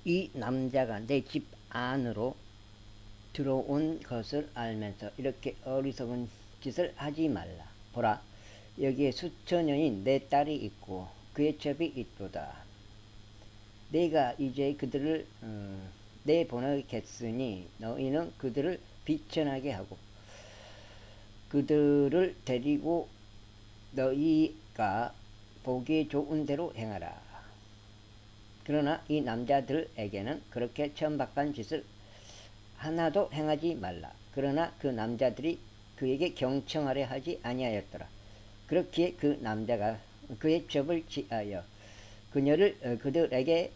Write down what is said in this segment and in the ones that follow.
이 남자가 내 집 안으로 들어온 것을 알면서 이렇게 어리석은 짓을 하지 말라. 보라, 여기에 수천여인 내 딸이 있고 그의 첩이 있도다. 내가 이제 그들을 내보내겠으니 너희는 그들을 비천하게 하고 그들을 데리고 너희가 보기 좋은 대로 행하라. 그러나 이 남자들에게는 그렇게 천박한 짓을 하나도 행하지 말라. 그러나 그 남자들이 그에게 경청하려 하지 아니하였더라. 그렇기에 그 남자가 그의 첩을 취하여 그녀를 그들에게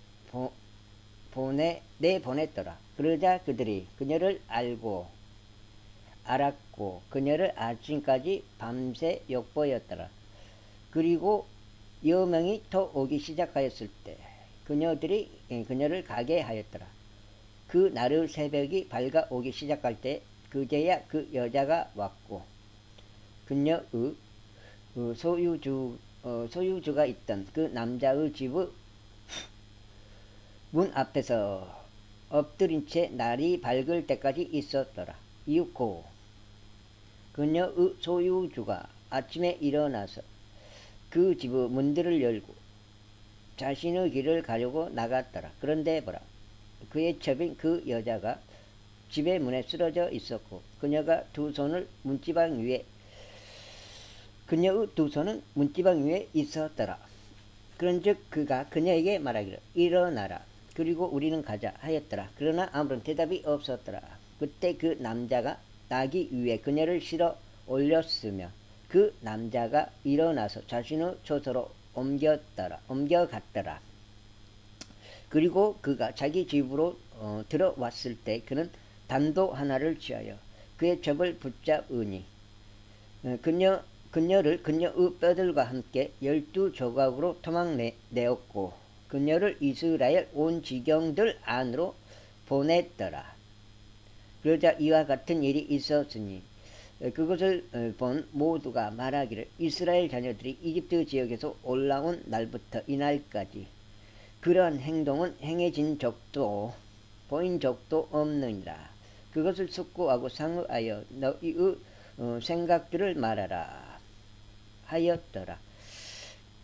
내보냈더라. 그러자 그들이 그녀를 알았고 그녀를 아침까지 밤새 욕보였더라. 그리고 여명이 더 오기 시작하였을 때 그녀들이 그녀를 가게 하였더라. 그 날의 새벽이 밝아오기 시작할 때 그제야 그 여자가 왔고 그녀의 소유주가 있던 그 남자의 집의 문 앞에서 엎드린 채 날이 밝을 때까지 있었더라. 이윽고 그녀의 소유주가 아침에 일어나서 그 집의 문들을 열고 자신의 길을 가려고 나갔더라. 그런데 보라, 그의 첩인 그 여자가 집의 문에 쓰러져 있었고 그녀의 두 손은 문지방 위에 있었더라. 그런즉 그가 그녀에게 말하기를 일어나라. 그리고 우리는 가자 하였더라. 그러나 아무런 대답이 없었더라. 그때 그 남자가 나기 위해 그녀를 실어 올렸으며 그 남자가 일어나서 자신의 처소로 옮겨갔더라. 그리고 그가 자기 집으로 들어왔을 때 그는 단도 하나를 취하여 그의 첩을 붙잡으니 그녀를 그녀의 뼈들과 함께 12조각으로 토막내었고 그녀를 이스라엘 온 지경들 안으로 보냈더라. 그러자 이와 같은 일이 있었으니 그것을 본 모두가 말하기를 이스라엘 자녀들이 이집트 지역에서 올라온 날부터 이날까지 그러한 행동은 행해진 적도 보인 적도 없느니라. 그것을 숙고하고 상의하여 너희의 생각들을 말하라 하였더라.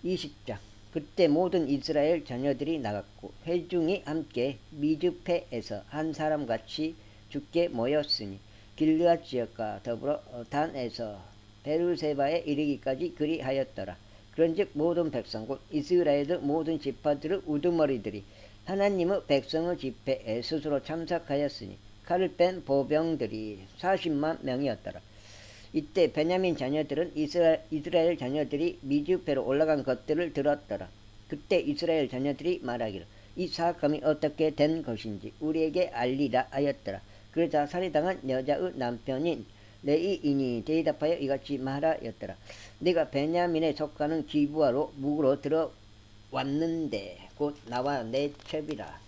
20장. 그때 모든 이스라엘 자녀들이 나갔고 회중이 함께 미즈페에서 한 사람같이 죽게 모였으니 길르앗 지역과 더불어 단에서 베르세바에 이르기까지 그리하였더라. 그런즉 모든 백성 곧 이스라엘의 모든 지파들의 우두머리들이 하나님의 백성의 집회에 스스로 참석하였으니 칼을 뺀 보병들이 40만 명이었더라. 이때 베냐민 자녀들은 이스라엘 자녀들이 미즈페로 올라간 것들을 들었더라. 그때 이스라엘 자녀들이 말하기를 이 사건이 어떻게 된 것인지 우리에게 알리라 하였더라. 그러자 살해당한 여자의 남편인 레이인이 대답하여 이같이 말하였더라. 내가 베냐민에 속하는 기브아로 묵으로 들어왔는데 곧 나와 내 첩이라.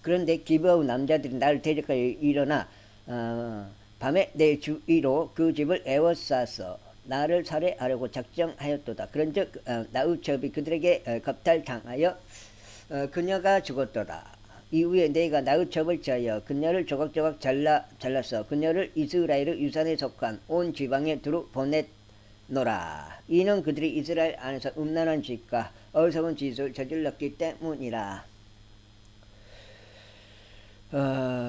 그런데 기브아의 남자들이 나를 대적하여 일어나 밤에 내 주위로 그 집을 에워싸서 나를 살해하려고 작정하였도다. 그런즉 나의 첩이 그들에게 겁탈당하여 그녀가 죽었도다. 이후에 내가 나의 첩을 취하여 그녀를 조각조각 잘라서 그녀를 이스라엘의 유산에 속한 온 지방에 두루 보냈노라. 이는 그들이 이스라엘 안에서 음란한 짓과 어리석은 짓을 저질렀기 때문이라.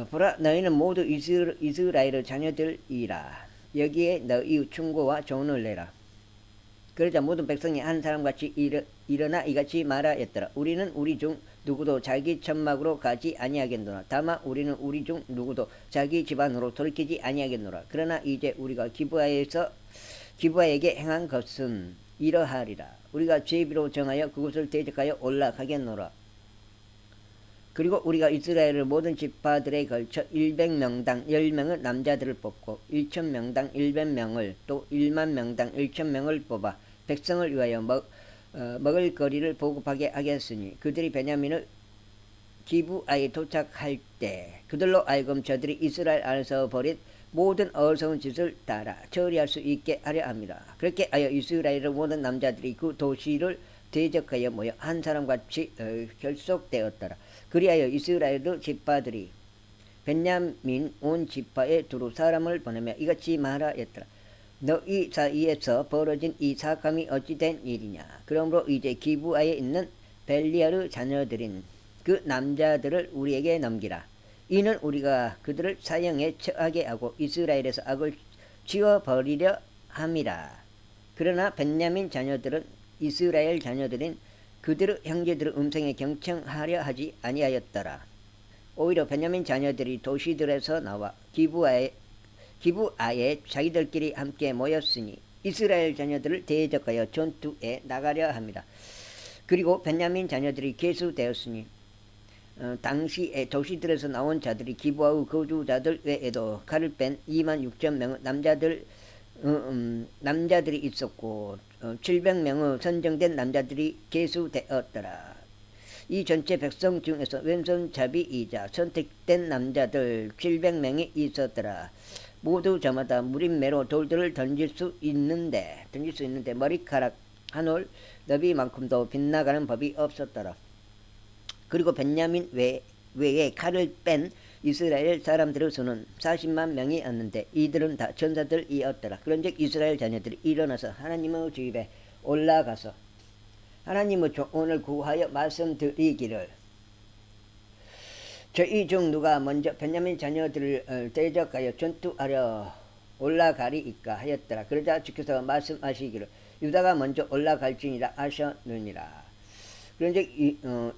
보라, 너희는 모두 이스라엘의 자녀들이라. 여기에 너희 충고와 조언을 내라. 그러자 모든 백성이 한 사람같이 일어나 이같이 말하였더라. 우리는 우리 중 누구도 자기 천막으로 가지 아니하겠노라. 다만 우리는 우리 중 누구도 자기 집안으로 돌이키지 아니하겠노라. 그러나 이제 우리가 기브아에게 행한 것은 이러하리라. 우리가 제비로 정하여 그곳을 대적하여 올라가겠노라. 그리고 우리가 이스라엘의 모든 지파들에 걸쳐 100명당 10명의 남자들을 뽑고 1000명당 100명을 또 10000명당 1000명을 뽑아 백성을 위하여 먹을 거리를 보급하게 하겠으니 그들이 베냐민의 기브아에 도착할 때 그들로 하여금 저들이 이스라엘 안에서 벌인 모든 어리석은 짓을 따라 처리할 수 있게 하려 합니다. 그렇게 하여 이스라엘의 모든 남자들이 그 도시를 대적하여 모여 한 사람같이 결속되었더라. 그리하여 이스라엘의 지파들이 벤야민 온 지파에 두루 사람을 보내며 이같이 말하였더라. 너희 사이에서 벌어진 이 사감이 어찌 된 일이냐. 그러므로 이제 기브아에 있는 벨리알의 자녀들인 그 남자들을 우리에게 넘기라. 이는 우리가 그들을 사형에 처하게 하고 이스라엘에서 악을 지워버리려 함이라. 그러나 벤야민 자녀들은 이스라엘 자녀들인 그들의 형제들의 음성에 경청하려 하지 아니하였더라. 오히려 벤야민 자녀들이 도시들에서 나와 기브아에 자기들끼리 함께 모였으니 이스라엘 자녀들을 대적하여 전투에 나가려 합니다. 그리고 벤야민 자녀들이 계수되었으니 당시에 도시들에서 나온 자들이 기브아의 거주자들 외에도 칼을 뺀 2만 6천 명의 남자들이 있었고 700명의 선정된 남자들이 계수되었더라. 이 전체 백성 중에서 왼손잡이이자 선택된 남자들 700명이 있었더라. 모두 저마다 무림매로 돌들을 던질 수 있는데 머리카락 한 올 너비만큼도 빗나가는 법이 없었더라. 그리고 벤야민 외에 칼을 뺀 이스라엘 사람들의 수는 40만 명이었는데 이들은 다 천사들이었더라. 그런즉 이스라엘 자녀들이 일어나서 하나님의 집에 올라가서 하나님의 조언을 구하여 말씀드리기를 저희 중 누가 먼저 벤야민 자녀들을 대적하여 전투하려 올라가리이까 하였더라. 그러자 주께서 말씀하시기를 유다가 먼저 올라갈지니라 하셨느니라. 그런즉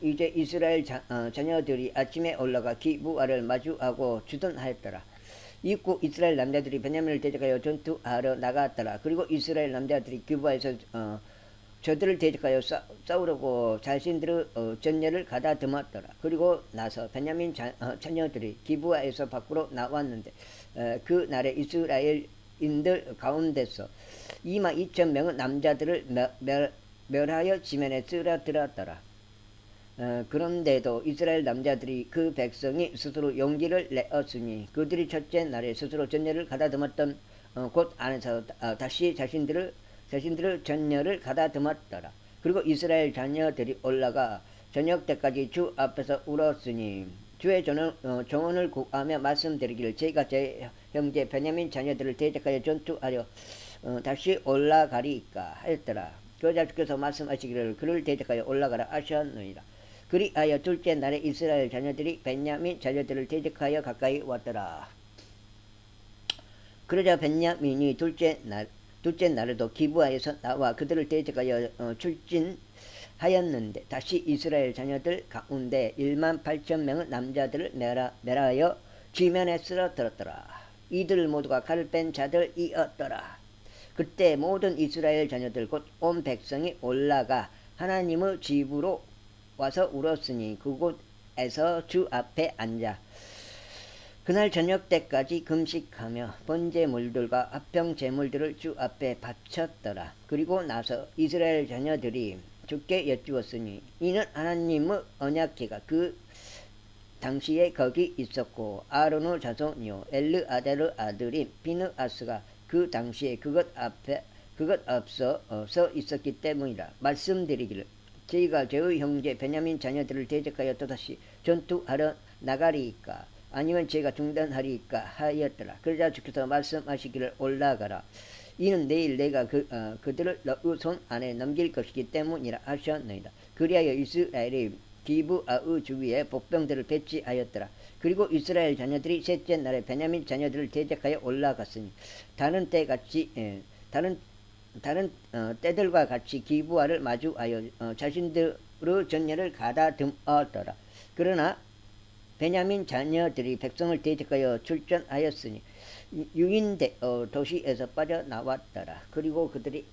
이제 이스라엘 자녀들이 아침에 올라가 기브아를 마주하고 주둔하였더라. 이후 이스라엘 남자들이 벤야민을 대적하여 전투하러 나갔더라. 그리고 이스라엘 남자들이 기브아에서 저들을 대적하여 싸우려고 자신들의 전열을 가다듬었더라. 그리고 나서 벤야민 자녀들이 기브아에서 밖으로 나왔는데 그 날에 이스라엘인들 가운데서 2만 2천 명의 남자들을 멸하여 지면에 쓰러뜨렸더라. 그런데도 이스라엘 남자들이 그 백성이 스스로 용기를 내었으니 그들이 첫째 날에 스스로 전열을 가다듬었던 곳 안에서 다시 자신들의 전열을 가다듬었더라. 그리고 이스라엘 자녀들이 올라가 저녁 때까지 주 앞에서 울었으니 주의 조언을 구하며 말씀드리기를 제가 제 형제 베냐민 자녀들을 대적하여 전투하려 다시 올라가리이까 하였더라. 그러자 주께서 말씀하시기를 그를 대적하여 올라가라 하셨느니라. 그리하여 둘째 날에 이스라엘 자녀들이 베냐민 자녀들을 대적하여 가까이 왔더라. 그러자 베냐민이 둘째 날에도 기브아에서 나와 그들을 대적하여 출진하였는데 다시 이스라엘 자녀들 가운데 1만 8천 명의 남자들을 멸하여 지면에 쓰러뜨렸더라. 이들 모두가 칼을 뺀 자들이었더라. 그때 모든 이스라엘 자녀들 곧 온 백성이 올라가 하나님의 집으로 와서 울었으니 그곳에서 주 앞에 앉아 그날 저녁 때까지 금식하며 번제물들과 합병 제물들을 주 앞에 바쳤더라. 그리고 나서 이스라엘 자녀들이 주께 여쭈었으니 이는 하나님의 언약궤가 그 당시에 거기 있었고 아론의 자손이요 엘르아델의 아들인 비느하스가 그 당시에 그것 앞서 서 있었기 때문이라. 말씀드리기를 저희가 저의 형제 베냐민 자녀들을 대적하여 또다시 전투하러 나가리이까 아니면 제가 중단하리이까 하였더라. 그러자 주께서 말씀하시기를 올라가라. 이는 내일 내가 그들을 너의 손 안에 넘길 것이기 때문이라 하셨나이다. 그리하여 이스라엘이 기브아의 주위에 복병들을 배치하였더라. 그리고 이스라엘 자녀들이 셋째 날에 베냐민 자녀들을 대적하여 올라갔으니 다른 때들과 같이 기브아를 마주하여 자신들의 전열을 가다듬었더라. 그러나 베냐민 자녀들이 백성을 대적하여 출전하였으니 유인대 도시에서 빠져나왔더라. 그리고 그들이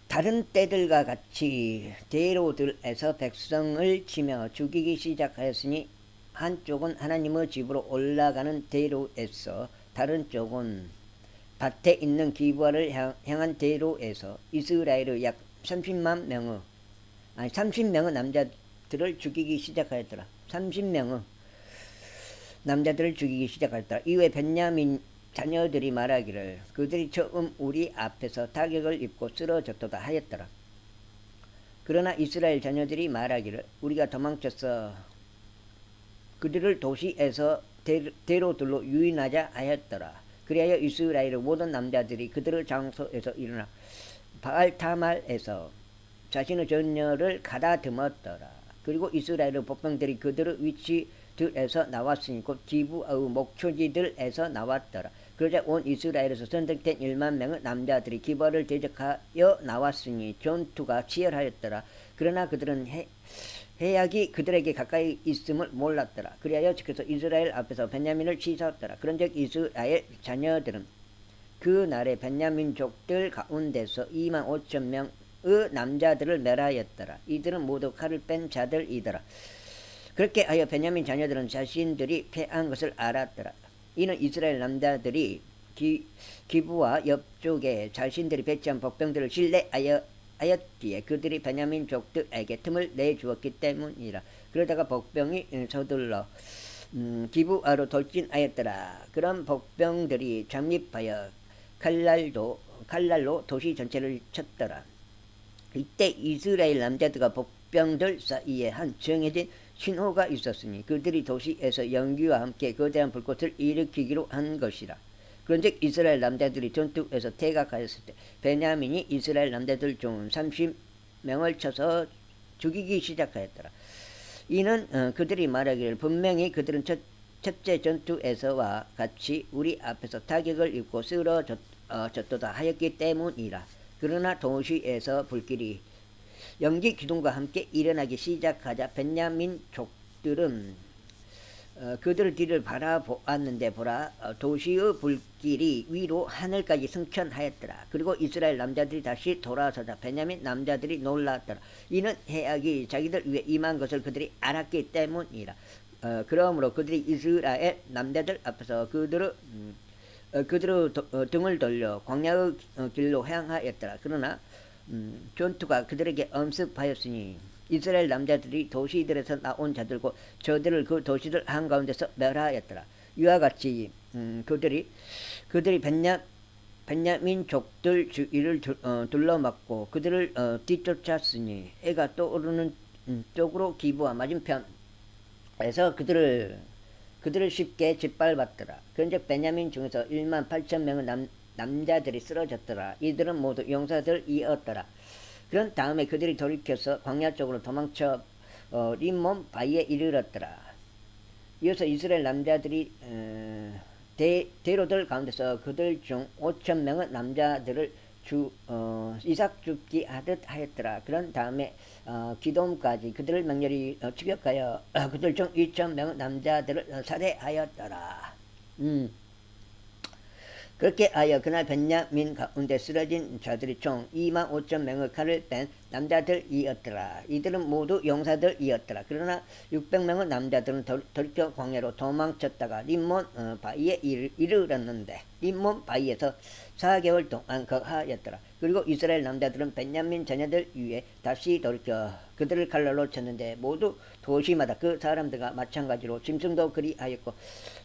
다른 때들과 같이 대로들에서 백성을 치며 죽이기 시작하였으니 한쪽은 하나님의 집으로 올라가는 대로에서 다른 쪽은 밭에 있는 기브아를 향한 대로에서 이스라엘의 약 30명의 남자들을 죽이기 시작하였더라. 30명의 남자들을 죽이기 시작하였더라. 이후에 베냐민 자녀들이 말하기를 그들이 처음 우리 앞에서 타격을 입고 쓰러졌도다 하였더라. 그러나 이스라엘 자녀들이 말하기를 우리가 도망쳐서 그들을 도시에서 대로들로 유인하자 하였더라. 그리하여 이스라엘의 모든 남자들이 그들의 장소에서 일어나 바알타말에서 자신의 전녀를 가다듬었더라. 그리고 이스라엘의 복병들이 그들의 위치들에서 나왔으니 곧 기브의 목초지들에서 나왔더라. 그러자 온 이스라엘에서 선택된 1만 명의 남자들이 기브를 대적하여 나왔으니 전투가 치열하였더라. 그러나 그들은 해악이 그들에게 가까이 있음을 몰랐더라. 그리하여 주께서 이스라엘 앞에서 베냐민을 치셨더라. 그런즉 이스라엘 자녀들은 그 날에 베냐민족들 가운데서 2만 5천 명의 남자들을 멸하였더라. 이들은 모두 칼을 뺀 자들이더라. 그렇게 하여 베냐민 자녀들은 자신들이 패한 것을 알았더라. 이는 이스라엘 남자들이 기브와 옆쪽에 자신들이 배치한 복병들을 신뢰하였기에 그들이 베냐민 족들에게 틈을 내주었기 때문이라. 그러다가 복병이 서둘러 기브아로 돌진하였더라. 그런 복병들이 잠입하여 칼날로 도시 전체를 쳤더라. 이때 이스라엘 남자들과 복병들 사이에 한 정해진 신호가 있었으니 그들이 도시에서 연기와 함께 거대한 불꽃을 일으키기로 한 것이라. 그런즉 이스라엘 남자들이 전투에서 퇴각하였을 때 베냐민이 이스라엘 남자들 중 30명을 쳐서 죽이기 시작하였더라. 이는 그들이 말하기를 분명히 그들은 첫째 전투에서와 같이 우리 앞에서 타격을 입고 쓰러졌도다 하였기 때문이라. 그러나 도시에서 불길이 연기 기둥과 함께 일어나기 시작하자 베냐민 족들은 그들 뒤를 바라보았는데 보라 도시의 불길이 위로 하늘까지 승천하였더라. 그리고 이스라엘 남자들이 다시 돌아서자 베냐민 남자들이 놀랐더라. 이는 해악이 자기들 위에 임한 것을 그들이 알았기 때문이라. 그러므로 그들이 이스라엘 남자들 앞에서 그들의 등을 돌려 광야의 길로 향하였더라. 그러나 전투가 그들에게 엄습하였으니 이스라엘 남자들이 도시들에서 나온 자들고 저들을 그 도시들 한가운데서 멸하였더라. 이와 같이 그들이 베냐민 족들 주위를 둘러막고 그들을 뒤쫓았으니 해가 떠오르는 쪽으로 기브와 맞은편에서 그들을 쉽게 짓밟았더라. 그런즉 베냐민 중에서 1만 8천 명의 남자들이 쓰러졌더라. 이들은 모두 용사들이었더라. 그런 다음에 그들이 돌이켜서 광야 쪽으로 도망쳐 림몬 바위에 이르렀더라. 이어서 이스라엘 남자들이 대로들 가운데서 그들 중 5천 명의 남자들을 이삭 죽기 하듯 하였더라. 그런 다음에 기돔까지 그들을 맹렬히 추격하여 그들 중 2천 명의 남자들을 살해하였더라. 그렇게 하여 그날 베냐민 가운데 쓰러진 자들이 총 2만 5천 명의 칼을 뺀 남자들이었더라. 이들은 모두 용사들이었더라. 그러나 600명의 남자들은 돌이켜 광야로 도망쳤다가 림몬 바위에 이르렀는데 림몬 바위에서 4개월 동안 거하였더라. 그리고 이스라엘 남자들은 베냐민 자녀들 위에 다시 돌이켜 그들을 칼날로 쳤는데 모두 도시마다 그 사람들과 마찬가지로 짐승도 그리하였고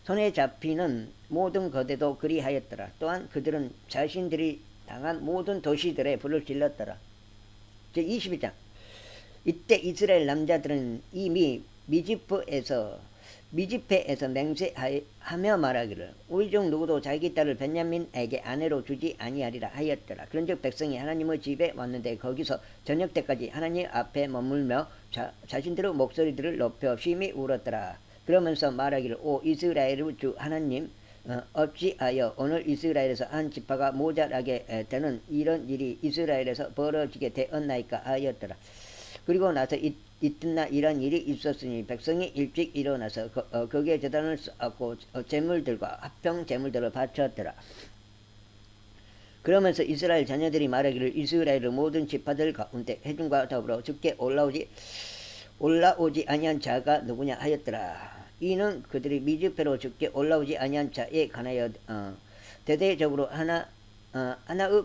손에 잡히는 모든 거대도 그리하였더라. 또한 그들은 자신들이 당한 모든 도시들에 불을 질렀더라. 제22장. 이때 이스라엘 남자들은 이미 미즈페에서 맹세하며 말하기를 우리 중 누구도 자기 딸을 베냐민에게 아내로 주지 아니하리라 하였더라. 그런즉 백성이 하나님의 집에 왔는데 거기서 저녁 때까지 하나님 앞에 머물며 자신들의 목소리들을 높여 심히 울었더라. 그러면서 말하기를 오 이스라엘의 주 하나님 어찌하여 오늘 이스라엘에서 한 지파가 모자라게 되는 이런 일이 이스라엘에서 벌어지게 되었나이까 하였더라. 그리고 나서 이튿날 이런 일이 있었으니 백성이 일찍 일어나서 거기에 제단을 쌓고 제물들과 합평 제물들을 바쳤더라. 그러면서 이스라엘 자녀들이 말하기를 이스라엘의 모든 지파들 가운데 회중과 더불어 주께 올라오지 아니한 자가 누구냐 하였더라. 이는 그들이 미즈페로 주께 올라오지 아니한 자에 관하여 대대적으로 하나의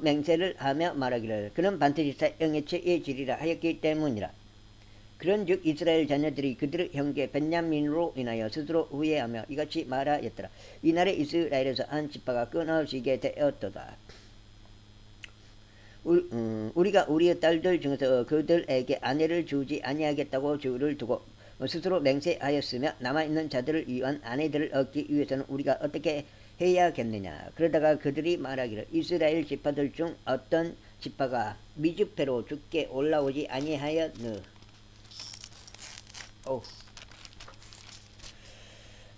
맹세를 하며 말하기를 그는 반드시 사형에 처해지리라 하였기 때문이라. 그런즉 이스라엘 자녀들이 그들의 형제 벤야민으로 인하여 스스로 후회하며 이같이 말하였더라. 이날에 이스라엘에서 한 지파가 끊어지게 되었도다. 우리가 우리의 딸들 중에서 그들에게 아내를 주지 아니하겠다고 주를 두고 스스로 맹세하였으며 남아있는 자들을 위한 아내들을 얻기 위해서는 우리가 어떻게 해야겠느냐. 그러다가 그들이 말하기를 이스라엘 지파들 중 어떤 지파가 미즈페로 죽게 올라오지 아니하였느.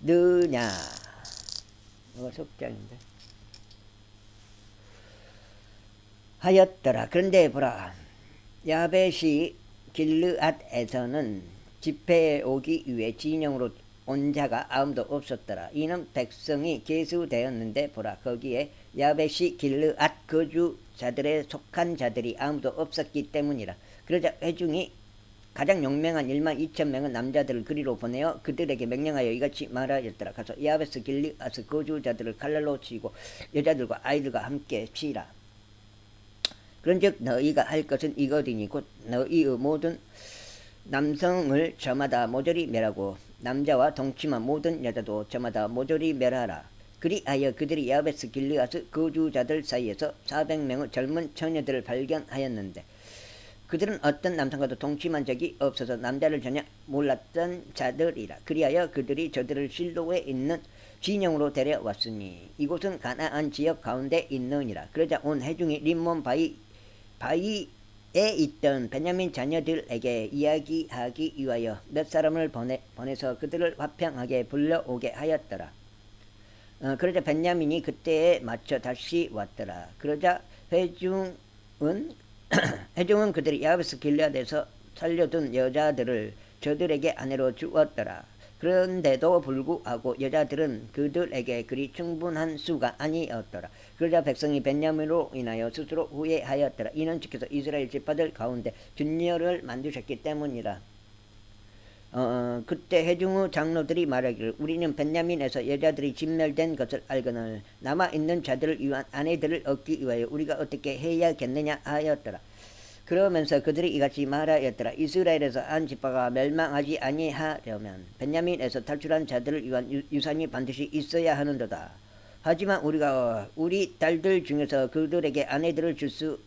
느냐. 속장인데. 하였더라. 그런데 보라. 야벳이 길르앗에서는 집회에 오기 위해 진영으로 온 자가 아무도 없었더라. 이는 백성이 계수되었는데 보라. 거기에 야벳이 길르앗 거주자들에 속한 자들이 아무도 없었기 때문이라. 그러자 회중이 가장 용맹한 1만 2천 명의 남자들을 그리로 보내어 그들에게 명령하여 이같이 말하였더라. 가서 야베스 길르앗 거주자들을 칼날로 치고 여자들과 아이들과 함께 치라. 그런즉 너희가 할 것은 이것이니 곧 너희의 모든 남성을 저마다 모조리 멸하고 남자와 동침한 모든 여자도 저마다 모조리 멸하라. 그리하여 그들이 야베스 길르앗 거주자들 사이에서 400명의 젊은 처녀들을 발견하였는데 그들은 어떤 남성과도 동침한 적이 없어서 남자를 전혀 몰랐던 자들이라. 그리하여 그들이 저들을 실로에 있는 진영으로 데려왔으니 이곳은 가나안 지역 가운데 있느니라. 그러자 온 회중이 림몬 바위에 있던 베냐민 자녀들에게 이야기하기 위하여 몇 사람을 보내서 그들을 화평하게 불러오게 하였더라. 그러자 베냐민이 그때에 맞춰 다시 왔더라. 그러자 회중은 그들이 야베스 길르앗에서 살려둔 여자들을 저들에게 아내로 주었더라. 그런데도 불구하고 여자들은 그들에게 그리 충분한 수가 아니었더라. 그러자 백성이 베냐민으로 인하여 스스로 후회하였더라. 이는 주께서 이스라엘 지파들 가운데 준녀를 만드셨기 때문이라. 그때 회중의 장로들이 말하기를 우리는 베냐민에서 여자들이 진멸된 것을 알거늘 남아있는 자들을 위한 아내들을 얻기 위하여 우리가 어떻게 해야겠느냐 하였더라. 그러면서 그들이 이같이 말하였더라. 이스라엘에서 한 지파가 멸망하지 아니하려면 베냐민에서 탈출한 자들을 위한 유산이 반드시 있어야 하는도다. 하지만 우리가 우리 딸들 중에서 그들에게 아내들을 줄 수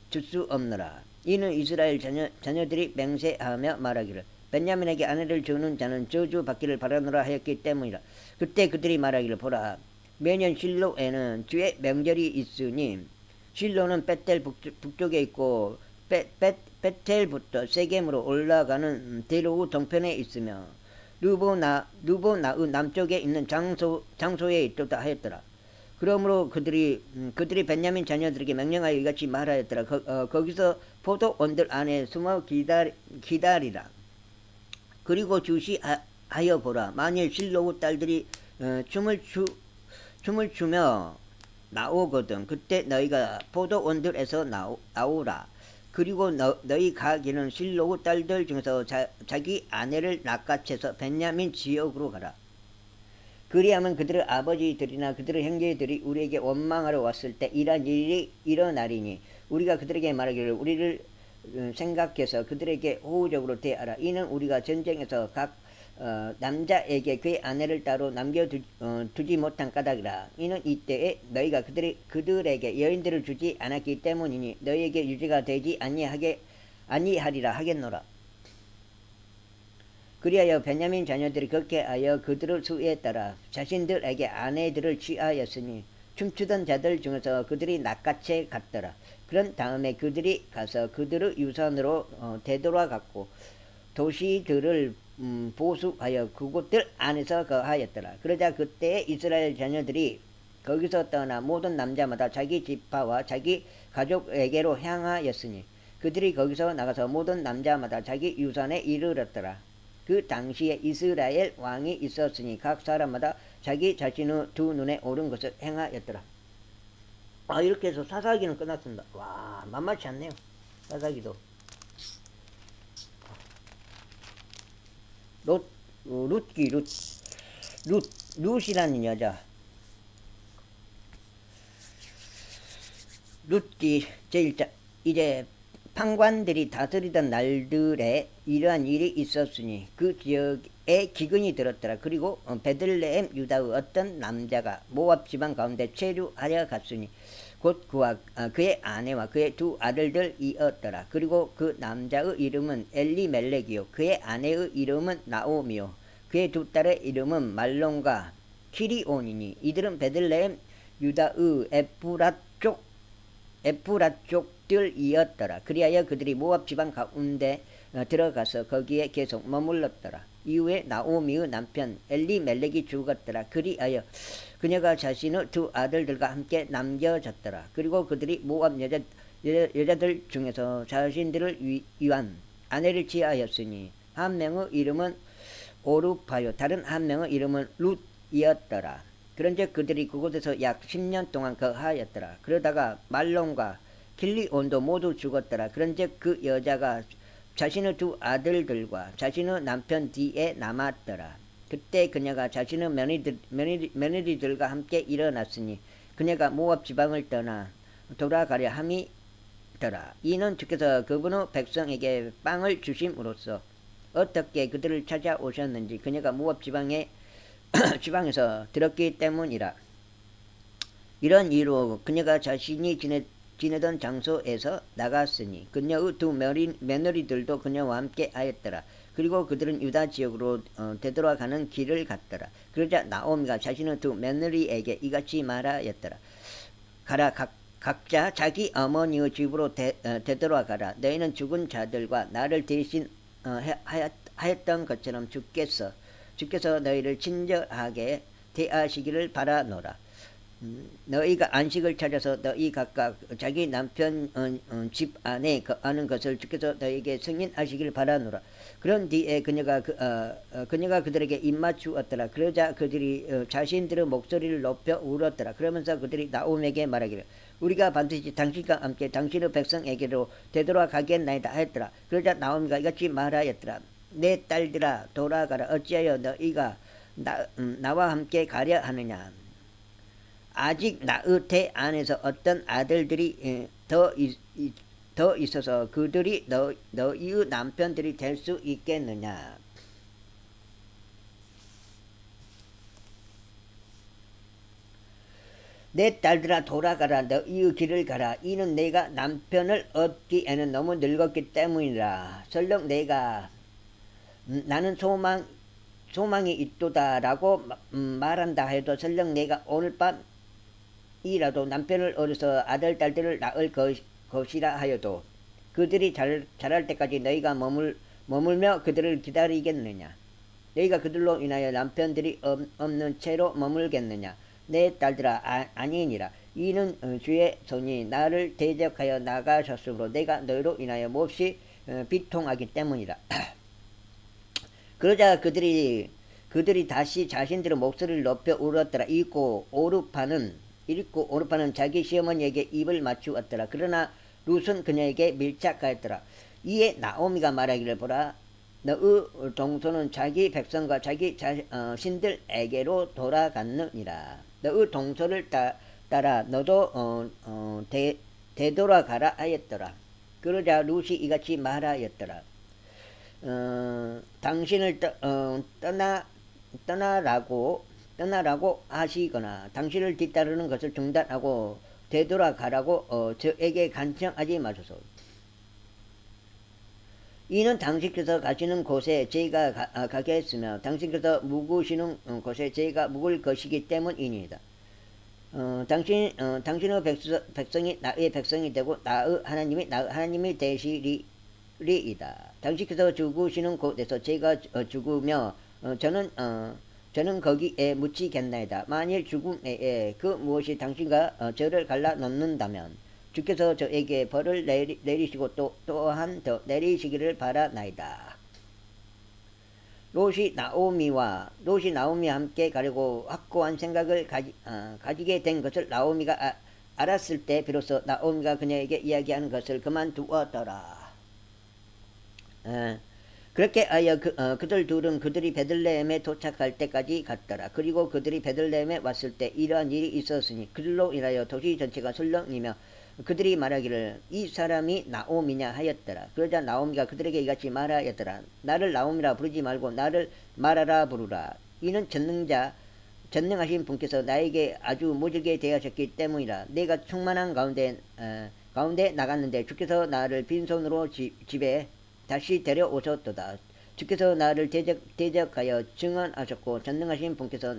없노라. 이는 이스라엘 자녀들이 맹세하며 말하기를 베냐민에게 아내를 주는 자는 저주 받기를 바라노라 하였기 때문이라. 그때 그들이 말하기를 보라. 매년 실로에는 주의 명절이 있으니 실로는 베텔 북쪽에 있고 베텔부터 세겜으로 올라가는 대로 동편에 있으며 루보나의 남쪽에 있는 장소에 있도다 하였더라. 그러므로 그들이 베냐민 자녀들에게 명령하여 이같이 말하였더라. 거기서 포도원들 안에 숨어 기다리라. 그리고 주시하여 보라. 만일 실로의 딸들이 춤을 추며 나오거든. 그때 너희가 포도원들에서 나오라. 그리고 너희 가기는 실로의 딸들 중에서 자기 아내를 낚아채서 베냐민 지역으로 가라. 그리하면 그들의 아버지들이나 그들의 형제들이 우리에게 원망하러 왔을 때 이러한 일이 일어나리니 우리가 그들에게 말하기를 우리를 생각해서 그들에게 호의적으로 대하라. 이는 우리가 전쟁에서 각 남자에게 그의 아내를 따로 남겨두지 못한 까닭이라. 이는 이때에 너희가 그들에게 여인들을 주지 않았기 때문이니 너희에게 유죄가 되지 아니하리라 하겠노라. 그리하여 베냐민 자녀들이 그렇게 하여 그들의 수에 따라 자신들에게 아내들을 취하였으니 춤추던 자들 중에서 그들이 낚아채 갔더라. 그런 다음에 그들이 가서 그들의 유산으로 되돌아갔고 도시들을 보수하여 그곳들 안에서 거하였더라. 그러자 그때에 이스라엘 자녀들이 거기서 떠나 모든 남자마다 자기 지파와 자기 가족에게로 향하였으니 그들이 거기서 나가서 모든 남자마다 자기 유산에 이르렀더라. 그 당시에 이스라엘 왕이 있었으니 각 사람마다 자기 자신의 두 눈에 옳은 것을 행하였더라. 이렇게 해서 사사기는 끝났습니다. 와, 만만치 않네요. 사사기도. 룻이라는 여자. 룻이 이제 판관들이 다스리던 날들에 이러한 일이 있었으니 그 지역에 기근이 들었더라. 그리고 베들레헴 유다의 어떤 남자가 모압 지방 가운데 체류하여 갔으니 곧 그와 그의 아내와 그의 두 아들들이었더라. 그리고 그 남자의 이름은 엘리멜렉이요 그의 아내의 이름은 나오미요 그의 두 딸의 이름은 말론과 키리온이니 이들은 베들레헴 유다의 에프라 쪽들이었더라. 그리하여 그들이 모압 지방 가운데 들어가서 거기에 계속 머물렀더라. 이후에 나오미의 남편 엘리멜렉이 죽었더라. 그리하여 그녀가 자신의 두 아들들과 함께 남겨졌더라. 그리고 그들이 모압 여자들 중에서 자신들을 위한 아내를 취하였으니 한 명의 이름은 오르파요 다른 한 명의 이름은 룻이었더라. 그런즉 그들이 그곳에서 약 10년 동안 거하였더라. 그러다가 말론과 길리온도 모두 죽었더라. 그런즉 그 여자가 자신의 두 아들들과 자신의 남편 뒤에 남았더라. 그때 그녀가 자신의 며느리들과 함께 일어났으니 그녀가 모압 지방을 떠나 돌아가려 함이더라. 이는 주께서 그분의 백성에게 빵을 주심으로써 어떻게 그들을 찾아오셨는지 그녀가 모압 지방에서 들었기 때문이라. 이런 이유로 그녀가 자신이 지내던 장소에서 나갔으니 그녀의 두 며느리들도 그녀와 함께 하였더라. 그리고 그들은 유다 지역으로 되돌아가는 길을 갔더라. 그러자 나오미가 자신의 두 며느리에게 이같이 말하였더라. 가라 각자 자기 어머니의 집으로 되돌아가라. 너희는 죽은 자들과 나를 대신 하였던 것처럼 주께서 너희를 친절하게 대하시기를 바라노라. 너희가 안식을 찾아서 너희 각각 자기 남편 집 안에 거하는 것을 주께서 너희에게 승인하시길 바라노라. 그런 뒤에 그녀가 그들에게 입맞추었더라. 그러자 그들이 자신들의 목소리를 높여 울었더라. 그러면서 그들이 나오미에게 말하기를 우리가 반드시 당신과 함께 당신의 백성에게로 되돌아가겠나이다 하였더라. 그러자 나오미가 이같이 말하였더라. 내 딸들아 돌아가라. 어찌하여 너희가 나와 함께 가려 하느냐. 아직 나의 태 안에서 어떤 아들들이 더 있어서 그들이 너희의 남편들이 될 수 있겠느냐. 내 딸들아 돌아가라. 너희의 길을 가라. 이는 내가 남편을 얻기에는 너무 늙었기 때문이라. 설령 내가 나는 소망이 있도다라고 말한다 해도 설령 내가 오늘 밤이라도 남편을 얻어서 아들 딸들을 낳을 것이라 하여도 그들이 자랄 때까지 너희가 머물며 그들을 기다리겠느냐. 너희가 그들로 인하여 남편들이 없는 채로 머물겠느냐. 내 딸들아 아니니라. 이는 주의 손이 나를 대적하여 나가셨으므로 내가 너희로 인하여 몹시 비통하기 때문이라. 그러자 그들이 다시 자신들의 목소리를 높여 울었더라. 읽고 오르파는 자기 시어머니에게 입을 맞추었더라. 그러나 룻은 그녀에게 밀착하였더라. 이에 나오미가 말하기를 보라. 너의 동서는 자기 백성과 자기 신들에게로 돌아갔느니라. 너의 동서를 따라 너도 되돌아가라 하였더라. 그러자 룻이 이같이 말하였더라. 당신을 떠나라고 하시거나 당신을 뒤따르는 것을 중단하고 되돌아가라고 저에게 간청하지 마소서. 이는 당신께서 가시는 곳에 저희가 가겠으며 당신께서 묵으시는 곳에 저희가 묵을 것이기 때문이니이다. 당신의 백성이 나의 백성이 되고 나의 하나님이 되시리이다. 당신께서 죽으시는 곳에서 제가 죽으며 저는 거기에 묻히겠나이다. 만일 죽음에 그 무엇이 당신과 저를 갈라 놓는다면 주께서 저에게 벌을 내리시고 또한 더 내리시기를 바라나이다. 롯이 나오미와 함께 가려고 확고한 생각을 가지게 된 것을 나오미가 알았을 때 비로소 나오미가 그녀에게 이야기하는 것을 그만두었더라. 그렇게 하여 그들 둘은 그들이 베들레헴에 도착할 때까지 갔더라. 그리고 그들이 베들레헴에 왔을 때 이러한 일이 있었으니 그들로 인하여 도시 전체가 술렁이며 그들이 말하기를 이 사람이 나옴이냐 하였더라. 그러자 나옴이가 그들에게 이같이 말하였더라. 나를 나옴이라 부르지 말고 나를 마라라 부르라. 이는 전능하신 분께서 나에게 아주 모질게 대하셨기 때문이라. 내가 충만한 가운데 나갔는데 주께서 나를 빈손으로 집에 다시 데려오셨도다. 주께서 나를 대적하여 증언하셨고 전능하신 분께서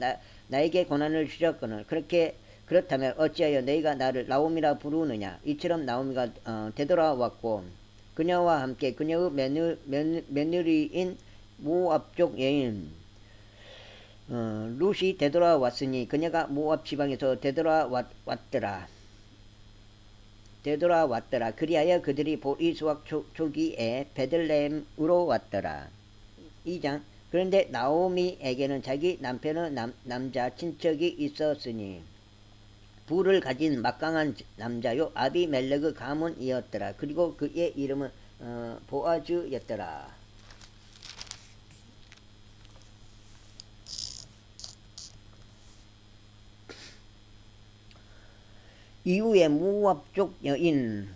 나에게 고난을 주셨거늘 그렇다면 어찌하여 너희가 나를 나옴이라 부르느냐. 이처럼 나오미가 되돌아왔고 그녀와 함께 그녀의 며느리인 모압족 여인 룻이 되돌아왔으니 그녀가 모압 지방에서 되돌아왔더라. 그리하여 그들이 보리 수확 초기에 베들레헴으로 왔더라. 2장. 그런데 나오미에게는 자기 남편의 남자 친척이 있었으니 부를 가진 막강한 남자요 아비멜렉의 가문이었더라. 그리고 그의 이름은 보아즈였더라. 이후에 모압족 여인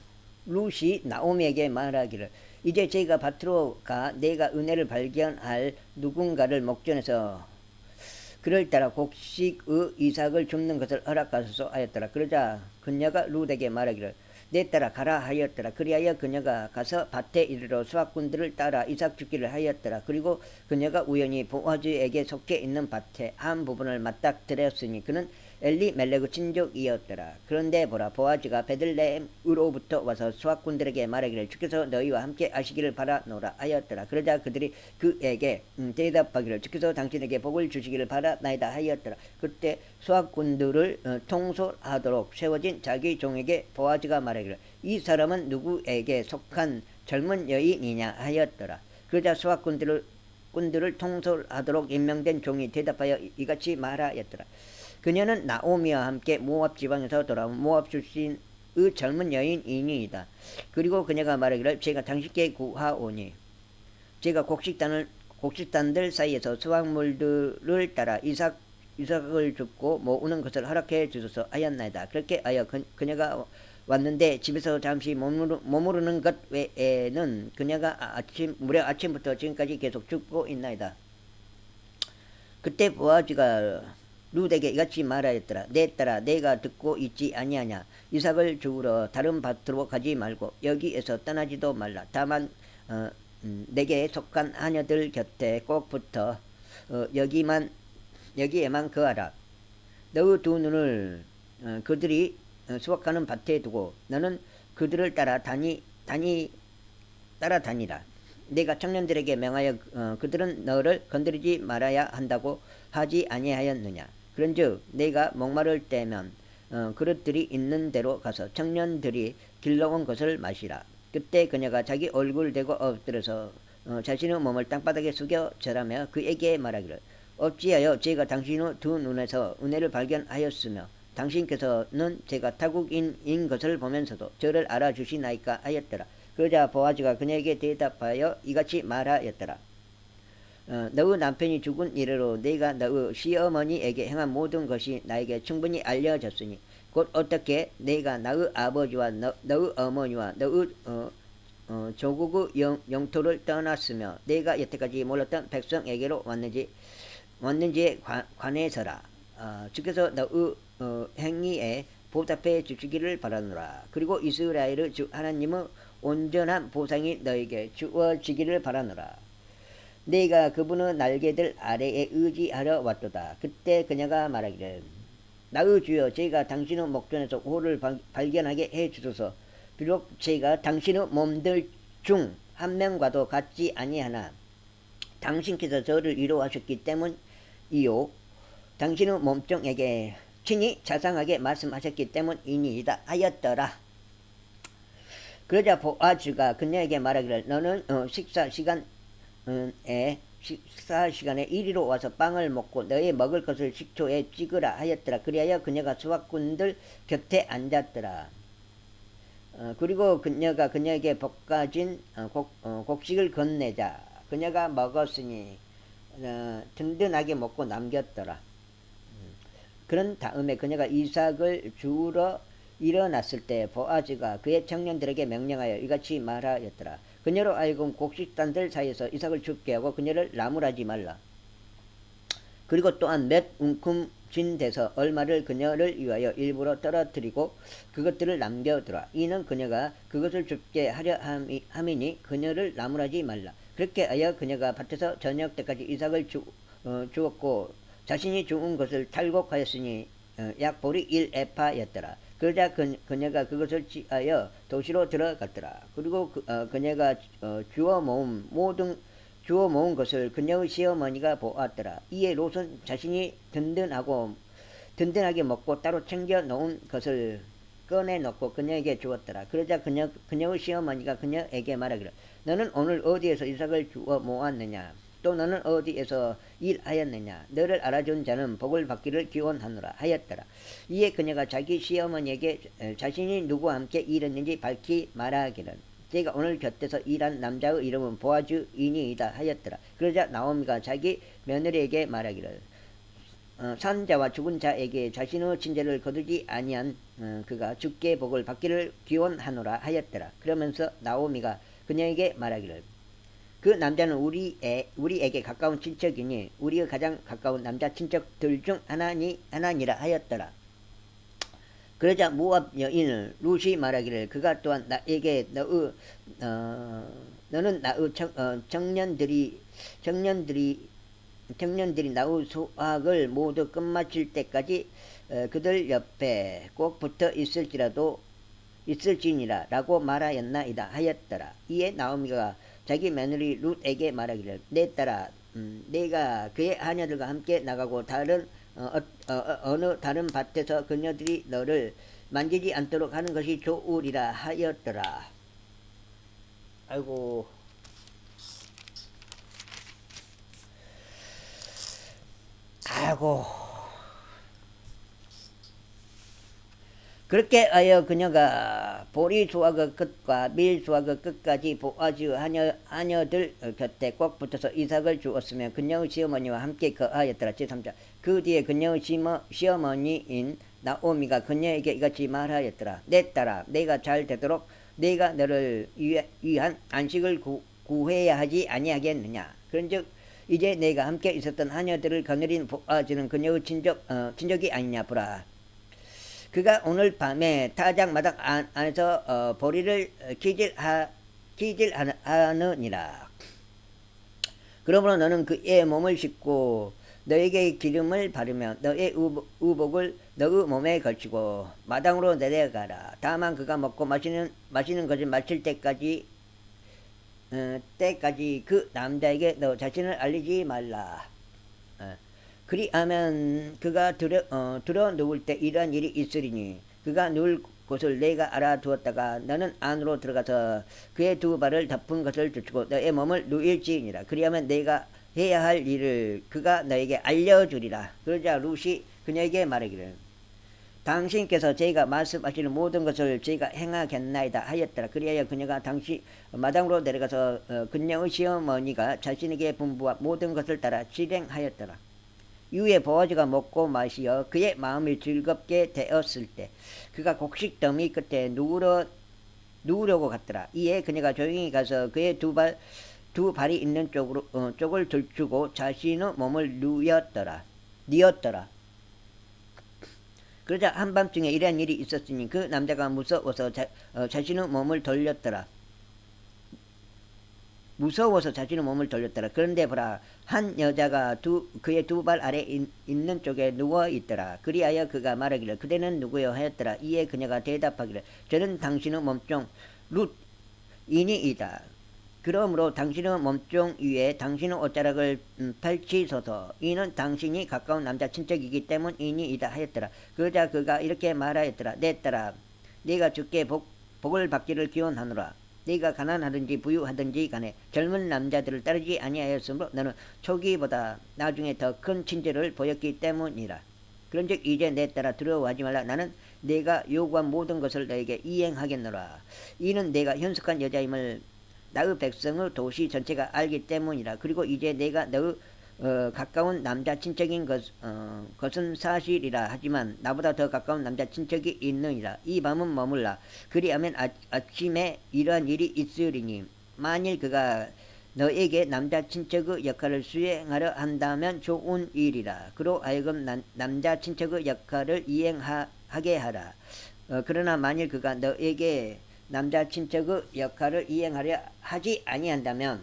룻이 나오미에게 말하기를 이제 제가 밭으로 가 내가 은혜를 발견할 누군가를 목전에서 그를 따라 곡식의 이삭을 줍는 것을 허락하소서 하였더라. 그러자 그녀가 룻에게 말하기를 내 따라 가라 하였더라. 그리하여 그녀가 가서 밭에 이르러 수확꾼들을 따라 이삭 줍기를 하였더라. 그리고 그녀가 우연히 보아즈에게 속해 있는 밭의 한 부분을 맞닥뜨렸으니 그는 엘리멜렉의 친족이었더라. 그런데 보라 보아즈가 베들레헴으로부터 와서 수확꾼들에게 말하기를 주께서 너희와 함께 하시기를 바라노라 하였더라. 그러자 그들이 그에게 대답하기를 주께서 당신에게 복을 주시기를 바라나이다 하였더라. 그때 수확꾼들을 통솔하도록 세워진 자기 종에게 보아즈가 말하기를 이 사람은 누구에게 속한 젊은 여인이냐 하였더라. 그러자 수확꾼들을 통솔하도록 임명된 종이 대답하여 이같이 말하였더라. 그녀는 나오미와 함께 모압 지방에서 돌아온 모압 출신의 젊은 여인이니이다. 그리고 그녀가 말하기를 제가 당신께 구하오니 제가 곡식단들 사이에서 수확물들을 따라 이삭을 줍고 모으는 것을 허락해 주소서 하였나이다. 그렇게 하여 그녀가 왔는데 집에서 잠시 머무르는 것 외에는 그녀가 무려 아침부터 지금까지 계속 줍고 있나이다. 그때 보아즈가 룻에게 이같이 말하였더라. 내 딸아 내가 듣고 있지 아니하냐. 이삭을 주우러 다른 밭으로 가지 말고 여기에서 떠나지도 말라. 다만 내게 속한 하녀들 곁에 꼭 붙어 여기에만 거하라. 너의 두 눈을 그들이 수확하는 밭에 두고 너는 그들을 따라다니라. 내가 청년들에게 명하여 그들은 너를 건드리지 말아야 한다고 하지 아니하였느냐. 그런즉 내가 목마를 때면 그릇들이 있는 데로 가서 청년들이 길러온 것을 마시라. 그때 그녀가 자기 얼굴 대고 엎드려서 자신의 몸을 땅바닥에 숙여 절하며 그에게 말하기를 어찌하여 제가 당신의 두 눈에서 은혜를 발견하였으며 당신께서는 제가 타국인인 것을 보면서도 저를 알아주시나이까 하였더라. 그러자 보아즈가 그녀에게 대답하여 이같이 말하였더라. 너의 남편이 죽은 이래로 내가 너의 시어머니에게 행한 모든 것이 나에게 충분히 알려졌으니 곧 어떻게 내가 나의 아버지와 너의 어머니와 너의 조국의 영토를 떠났으며 내가 여태까지 몰랐던 백성에게로 왔는지에 관해서라. 주께서 너의 행위에 보답해 주시기를 바라노라. 그리고 이스라엘의 주 하나님의 온전한 보상이 너에게 주어지기를 바라노라. 내가 그분의 날개들 아래에 의지하러 왔도다. 그때 그녀가 말하기를 나의 주여 제가 당신의 목전에서 호를 발견하게 해주소서. 비록 제가 당신의 몸들 중 한 명과도 같지 아니하나 당신께서 저를 위로하셨기 때문이요 당신의 몸종에게 친히 자상하게 말씀하셨기 때문이니이다 하였더라. 그러자 보아즈가 그녀에게 말하기를 너는 식사 시간에 이리로 와서 빵을 먹고 너의 먹을 것을 식초에 찍으라 하였더라. 그리하여 그녀가 수확꾼들 곁에 앉았더라. 그리고 그녀가 그녀에게 볶아진 곡식을 건네자 그녀가 먹었으니 든든하게 먹고 남겼더라. 그런 다음에 그녀가 이삭을 주우러 일어났을 때 보아즈가 그의 청년들에게 명령하여 이같이 말하였더라. 그녀로 하여금 곡식단들 사이에서 이삭을 죽게 하고 그녀를 나무라지 말라. 그리고 또한 몇 움큼 진 데서 얼마를 그녀를 위하여 일부러 떨어뜨리고 그것들을 남겨두라. 이는 그녀가 그것을 죽게 하려 함이니 그녀를 나무라지 말라. 그렇게 하여 그녀가 밭에서 저녁 때까지 이삭을 주었고 자신이 죽은 것을 탈곡하였으니 약 보리 1에파였더라. 그러자 그녀가 그것을 취하여 도시로 들어갔더라. 그리고 그녀가 주워 모은 것을 그녀의 시어머니가 보았더라. 이에 롯은 자신이 든든하게 먹고 따로 챙겨 놓은 것을 꺼내 놓고 그녀에게 주었더라. 그러자 그녀의 시어머니가 그녀에게 말하기를 너는 오늘 어디에서 이삭을 주워 모았느냐? 또 너는 어디에서 일하였느냐? 너를 알아준 자는 복을 받기를 기원하노라 하였더라. 이에 그녀가 자기 시어머니에게 자신이 누구와 함께 일했는지 밝히 말하기를 제가 오늘 곁에서 일한 남자의 이름은 보아즈이니이다 하였더라. 그러자 나오미가 자기 며느리에게 말하기를 산 자와 죽은 자에게 자신의 친절을 거두지 아니한 그가 주께 복을 받기를 기원하노라 하였더라. 그러면서 나오미가 그녀에게 말하기를 그 남자는 우리에게 가까운 친척이니 우리의 가장 가까운 남자 친척들 중 하나니라 하였더라. 그러자 모압 여인 룻이 말하기를 그가 또한 나에게 너는 나의 청년들이 나의 소학을 모두 끝마칠 때까지 그들 옆에 꼭 붙어 있을지니라 라고 말하였나이다 하였더라. 이에 나오미가 자기 며느리 룻에게 말하기를 내 딸아 내가 그의 하녀들과 함께 나가고 어느 다른 밭에서 그녀들이 너를 만지지 않도록 하는 것이 좋으리라 하였더라. 아이고 그렇게 하여 그녀가 보리 수확의 끝과 밀 수확의 끝까지 보아즈 하녀들 곁에 꼭 붙어서 이삭을 주었으며 그녀의 시어머니와 함께 거하였더라. 제3자 그 뒤에 그녀의 시어머니인 나오미가 그녀에게 이같이 말하였더라. 내 딸아 내가 잘 되도록 내가 너를 위한 안식을 구해야 하지 아니하겠느냐. 그런즉 이제 내가 함께 있었던 하녀들을 거느린 보아즈는 그녀의 친족이 아니냐 보라. 그가 오늘 밤에 타작 마당 안에서 보리를 키질하느니라. 그러므로 너는 그의 몸을 씻고 너에게 기름을 바르며 너의 의복을 너의 몸에 걸치고 마당으로 내려가라. 다만 그가 먹고 마시는 것을 마칠 때까지 그 남자에게 너 자신을 알리지 말라. 그리하면 그가 들어 누울 때 이러한 일이 있으리니 그가 누울 곳을 내가 알아두었다가 너는 안으로 들어가서 그의 두 발을 덮은 것을 쫓고 너의 몸을 누일지니라. 그리하면 내가 해야 할 일을 그가 너에게 알려주리라. 그러자 룻이 그녀에게 말하기를 당신께서 제가 말씀하시는 모든 것을 제가 행하겠나이다 하였더라. 그리하여 그녀가 마당으로 내려가서 그녀의 시어머니가 자신에게 분부한 모든 것을 따라 실행하였더라. 이후에 보아즈가 먹고 마시어 그의 마음이 즐겁게 되었을 때 그가 곡식 더미 끝에 누우려고 갔더라. 이에 그녀가 조용히 가서 그의 두 발이 있는 쪽을 들추고 자신의 몸을 뉘었더라. 그러자 한밤중에 이러한 일이 있었으니 그 남자가 무서워서 자신의 몸을 돌렸더라. 그런데 보라 한 여자가 그의 두 발 아래 있는 쪽에 누워 있더라. 그리하여 그가 말하기를 그대는 누구요 하였더라. 이에 그녀가 대답하기를 저는 당신의 몸종 룻이니이다. 그러므로 당신의 몸종 위에 당신의 옷자락을 펼치소서. 이는 당신이 가까운 남자 친척이기 때문이니이다 하였더라. 그러자 그가 이렇게 말하였더라. 내 딸아 네가 주께 복을 받기를 기원하노라. 네가 가난하든지 부유하든지 간에 젊은 남자들을 따르지 아니하였으므로 너는 초기보다 나중에 더 큰 친절을 보였기 때문이라. 그런즉 이제 내 딸아 두려워하지 말라. 나는 네가 요구한 모든 것을 너에게 이행하겠노라. 이는 내가 현숙한 여자임을 나의 백성의 도시 전체가 알기 때문이라. 그리고 이제 내가 너의 가까운 남자 친척인 것은 사실이라 하지만 나보다 더 가까운 남자 친척이 있느니라. 이 밤은 머물라. 그리하면 아침에 이러한 일이 있으리니 만일 그가 너에게 남자 친척의 역할을 수행하려 한다면 좋은 일이라. 그로 하여금 남자 친척의 역할을 이행하게 하라. 그러나 만일 그가 너에게 남자 친척의 역할을 이행하려 하지 아니한다면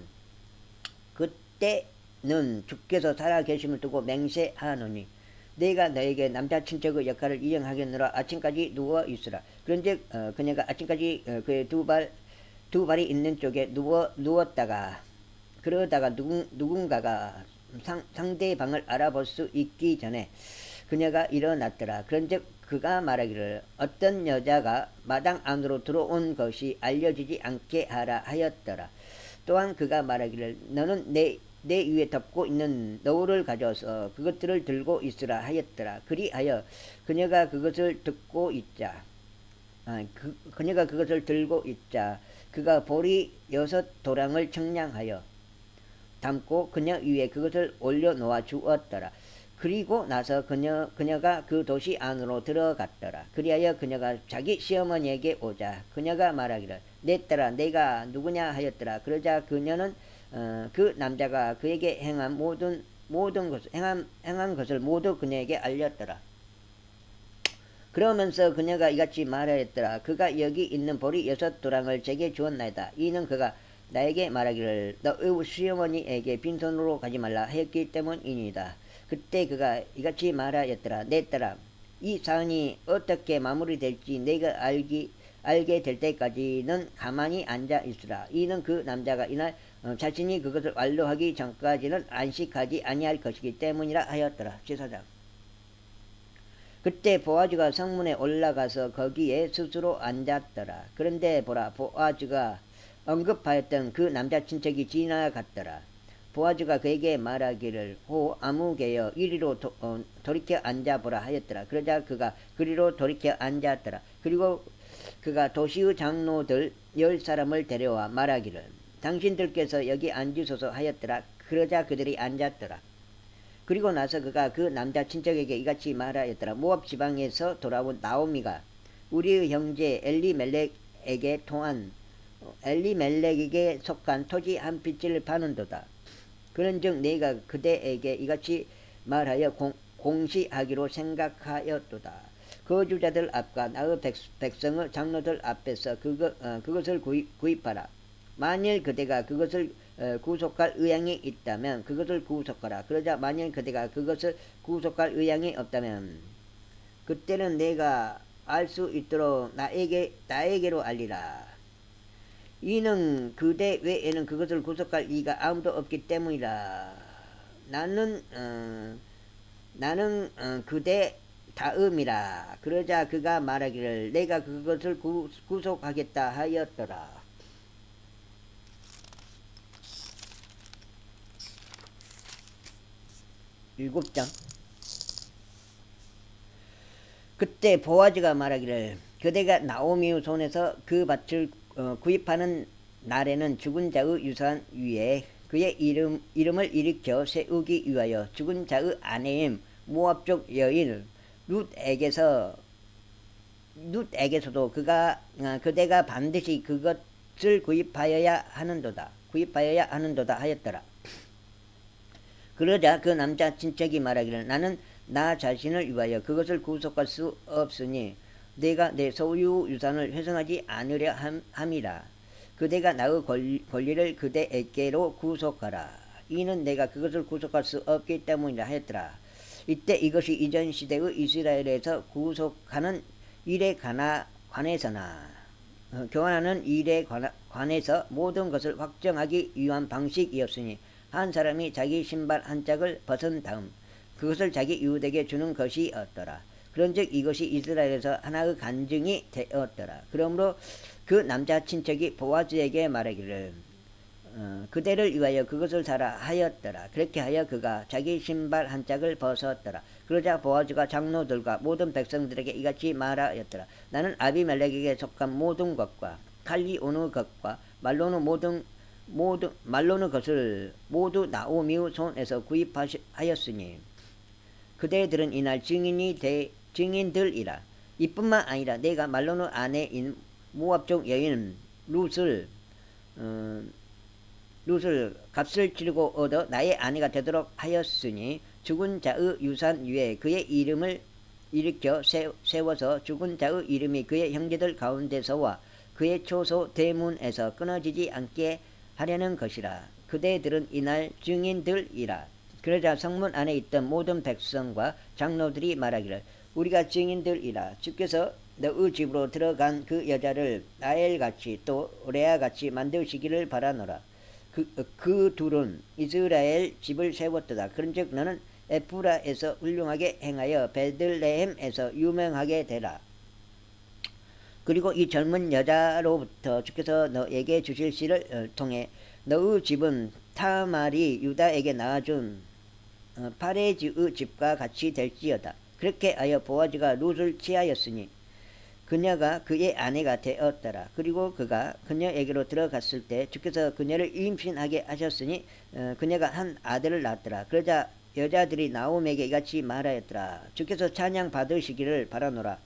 그때는 주께서 살아계심을 두고 맹세하노니 내가 너에게 남자 친척의 역할을 이행하겠노라. 아침까지 누워 있으라. 그런즉 그녀가 아침까지 그의 두 발이 있는 쪽에 누웠다가 그러다가 누군가가 상대방을 알아볼 수 있기 전에 그녀가 일어났더라. 그런즉 그가 말하기를 어떤 여자가 마당 안으로 들어온 것이 알려지지 않게 하라 하였더라. 또한 그가 말하기를 너는 내 위에 덮고 있는 너울을 가져서 그것들을 들고 있으라 하였더라. 그리하여 그녀가 그것을 듣고 있자 그녀가 그것을 들고 있자 그가 보리 6도랑을 청량하여 담고 그녀 위에 그것을 올려놓아 주었더라. 그리고 나서 그녀가 그 도시 안으로 들어갔더라. 그리하여 그녀가 자기 시어머니에게 오자 그녀가 말하기를 내 딸아 내가 누구냐 하였더라. 그러자 그녀는 그 남자가 그에게 행한 것을 모두 그녀에게 알렸더라. 그러면서 그녀가 이같이 말하였더라. 그가 여기 있는 보리 6도랑을 제게 주었나이다. 이는 그가 나에게 말하기를 너의 시어머니에게 빈손으로 가지 말라 하였기 때문이니이다. 그때 그가 이같이 말하였더라. 내 딸아 이 사안이 어떻게 마무리될지 내가 알게 될 때까지는 가만히 앉아 있으라. 이는 그 남자가 이날 자신이 그것을 완료하기 전까지는 안식하지 아니할 것이기 때문이라 하였더라. 제사장 그때 보아즈가 성문에 올라가서 거기에 스스로 앉았더라. 그런데 보라 보아즈가 언급하였던 그 남자 친척이 지나갔더라. 보아즈가 그에게 말하기를 아무개여 이리로 돌이켜 앉아보라 하였더라. 그러자 그가 그리로 돌이켜 앉았더라. 그리고 그가 도시의 장로들 10사람을 데려와 말하기를 당신들께서 여기 앉으소서 하였더라. 그러자 그들이 앉았더라. 그리고 나서 그가 그 남자 친척에게 이같이 말하였더라. 모압 지방에서 돌아온 나오미가 우리의 형제 엘리멜렉에게 속한 토지 한 핏을 파는도다. 그런즉 내가 그대에게 이같이 말하여 공시하기로 생각하였도다. 거주자들 앞과 나의 백성의 장로들 앞에서 그것을 구입하라. 만일 그대가 그것을 구속할 의향이 있다면 그것을 구속하라. 그러자 만일 그대가 그것을 구속할 의향이 없다면 그때는 내가 알 수 있도록 나에게로 알리라. 이는 그대 외에는 그것을 구속할 이가 아무도 없기 때문이라. 나는 그대 다음이라. 그러자 그가 말하기를 내가 그것을 구속하겠다 하였더라. 7장 그때 보아즈가 말하기를 그대가 나오미의 손에서 그 밭을 구입하는 날에는 죽은 자의 유산 위에 그의 이름을 일으켜 세우기 위하여 죽은 자의 아내인 모압족 여인 룻에게서도 그대가 반드시 그것을 구입하여야 하는도다 하였더라. 그러자 그 남자 친척이 말하기를 나는 나 자신을 위하여 그것을 구속할 수 없으니 내가 내 소유 유산을 훼손하지 않으려 함이라. 그대가 나의 권리를 그대에게로 구속하라. 이는 내가 그것을 구속할 수 없기 때문이라 하였더라. 이때 이것이 이전 시대의 이스라엘에서 구속하는 일에 관해서나 교환하는 일에 관해서 모든 것을 확정하기 위한 방식이었으니 한 사람이 자기 신발 한 짝을 벗은 다음 그것을 자기 이웃에게 주는 것이었더라. 그런즉 이것이 이스라엘에서 하나의 간증이 되었더라. 그러므로 그 남자 친척이 보아즈에게 말하기를 그대를 위하여 그것을 사라 하였더라. 그렇게 하여 그가 자기 신발 한 짝을 벗었더라. 그러자 보아즈가 장로들과 모든 백성들에게 이같이 말하였더라. 나는 아비멜렉에게 속한 모든 것과 칼리 오는 것과 말로는 모든 모두 말로는 그것을 모두 나오미의 손에서 구입하였으니 그대들은 이날 증인들이라. 이뿐만 아니라 내가 말로는 아내인 모압족 여인 룻을 값을 치르고 얻어 나의 아내가 되도록 하였으니 죽은 자의 유산 위에 그의 이름을 일으켜 세워서 죽은 자의 이름이 그의 형제들 가운데서와 그의 초소 대문에서 끊어지지 않게 하려는 것이라. 그대들은 이날 증인들이라. 그러자 성문 안에 있던 모든 백성과 장로들이 말하기를 우리가 증인들이라. 주께서 너의 집으로 들어간 그 여자를 라헬같이 또 레아같이 만드시기를 바라노라. 그 둘은 이스라엘 집을 세웠도다. 그런즉 너는 에프라에서 훌륭하게 행하여 베들레헴에서 유명하게 되라. 그리고 이 젊은 여자로부터 주께서 너에게 주실 씨를 통해 너의 집은 타말이 유다에게 낳아준 파레즈의 집과 같이 될지어다. 그렇게 하여 보아즈가 룻을 취하였으니 그녀가 그의 아내가 되었더라. 그리고 그가 그녀에게로 들어갔을 때 주께서 그녀를 임신하게 하셨으니 그녀가 한 아들을 낳았더라. 그러자 여자들이 나옴에게 이같이 말하였더라. 주께서 찬양 받으시기를 바라노라.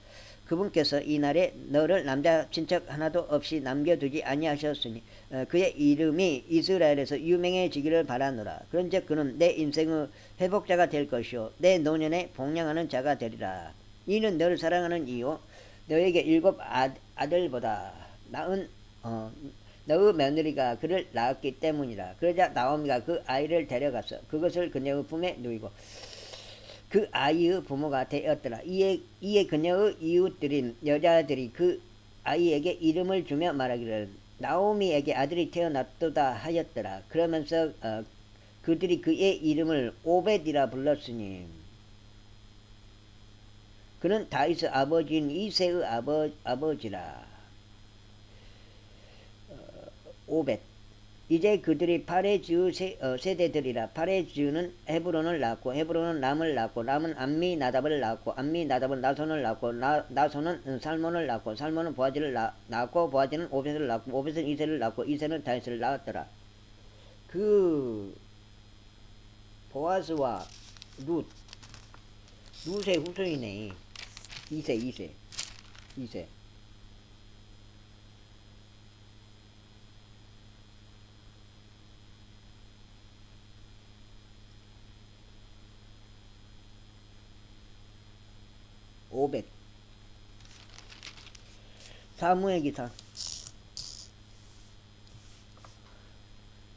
그분께서 이날에 너를 남자 친척 하나도 없이 남겨두지 아니하셨으니 그의 이름이 이스라엘에서 유명해지기를 바라노라. 그런즉 그는 내 인생의 회복자가 될 것이요 내 노년에 복량하는 자가 되리라. 이는 너를 사랑하는 이요 너에게 7 아들보다 나은 너의 며느리가 그를 낳았기 때문이라. 그러자 나오미가 그 아이를 데려가서 그것을 그녀의 품에 누이고 그 아이의 부모가 되었더라. 이에 그녀의 이웃들인 여자들이 그 아이에게 이름을 주며 말하기를 나오미에게 아들이 태어났도다 하였더라. 그러면서 그들이 그의 이름을 오벳이라 불렀으니 그는 다윗의 아버지인 이새의 아버지라. 오벳. 이제 그들이 파레즈의 세대들이라. 파레즈는 헤브론을 낳고 헤브론은 람을 낳고 람은 암미나답을 낳고 암미나답은 나손을 낳고 나손은 살몬을 낳고 살몬은 보아즈를 낳고 보아즈는 오벳을 낳고 오벳은 이새를 낳고 이새는 다윗을 낳았더라. 그 보아즈와 룻의 후손이네. 이세 오벳.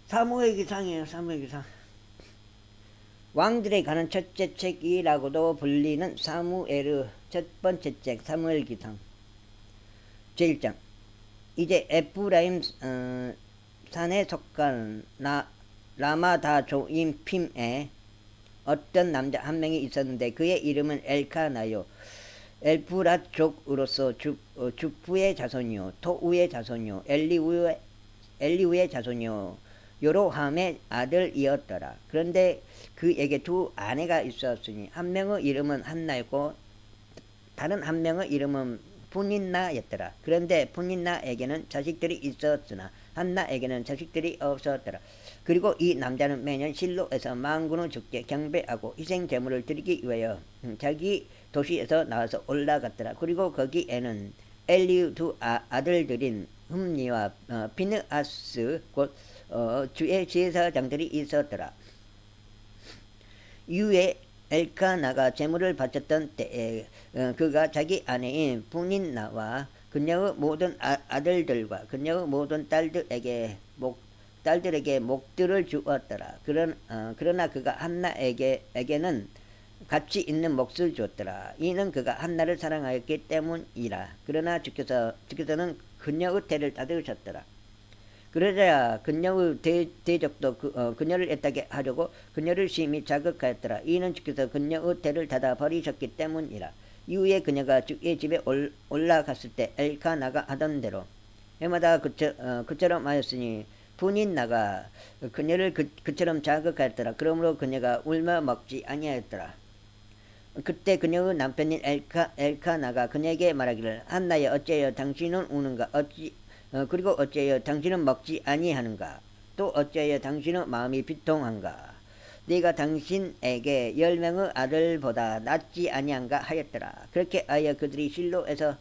사무엘기상이에요. 사무엘기상. 왕들에 관한 첫째 책이라고도 불리는 사무엘의 첫 번째 책 사무엘기상 제1장. 이제 에프라임 산에 속한 라마다조임핌에 어떤 남자 한 명이 있었는데 그의 이름은 엘카나요. 엘프랏족으로서 주프의 자손이요 토우의 자손이요 엘리우의 자손이요 요로함의 아들이었더라. 그런데 그에게 2 아내가 있었으니 한 명의 이름은 한나였고 다른 한 명의 이름은 푸닌나였더라. 그런데 푸닌나에게는 자식들이 있었으나 한나에게는 자식들이 없었더라. 그리고 이 남자는 매년 실로에서 만군을 주께 경배하고 희생 제물을 드리기 위하여 자기 도시에서 나와서 올라갔더라. 그리고 거기에는 엘리의 2 아들들인 흠니와 비느하스 곧 주의 제사장들이 있었더라. 이후에 엘카나가 제물을 바쳤던 때에 그가 자기 아내인 푸닌나와 그녀의 모든 아들들과 그녀의 모든 딸들에게 목들을 주었더라. 그러나 그가 한나에게는 가치 있는 몫을 주었더라. 이는 그가 한나를 사랑하였기 때문이라. 그러나 주께서는 그녀의 태를 닫으셨더라. 그러자 그녀의 대적도 그녀를 애타게 하려고 그녀를 심히 자극하였더라. 이는 주께서 그녀의 태를 닫아 버리셨기 때문이라. 이후에 그녀가 주의 집에 올라갔을 때 엘카나가 하던 대로 해마다 그처럼 하였으니 푸닌나가 그녀를 그처럼 자극하였더라. 그러므로 그녀가 울며 먹지 아니하였더라. 그때 그녀의 남편인 엘카나가 그녀에게 말하기를 한나여 어찌하여 당신은 우는가 그리고 어찌하여 당신은 먹지 아니하는가. 또 어찌하여 당신의 마음이 비통한가. 네가 당신에게 10명의 아들보다 낫지 아니한가 하였더라. 그렇게 하여 그들이 실로에서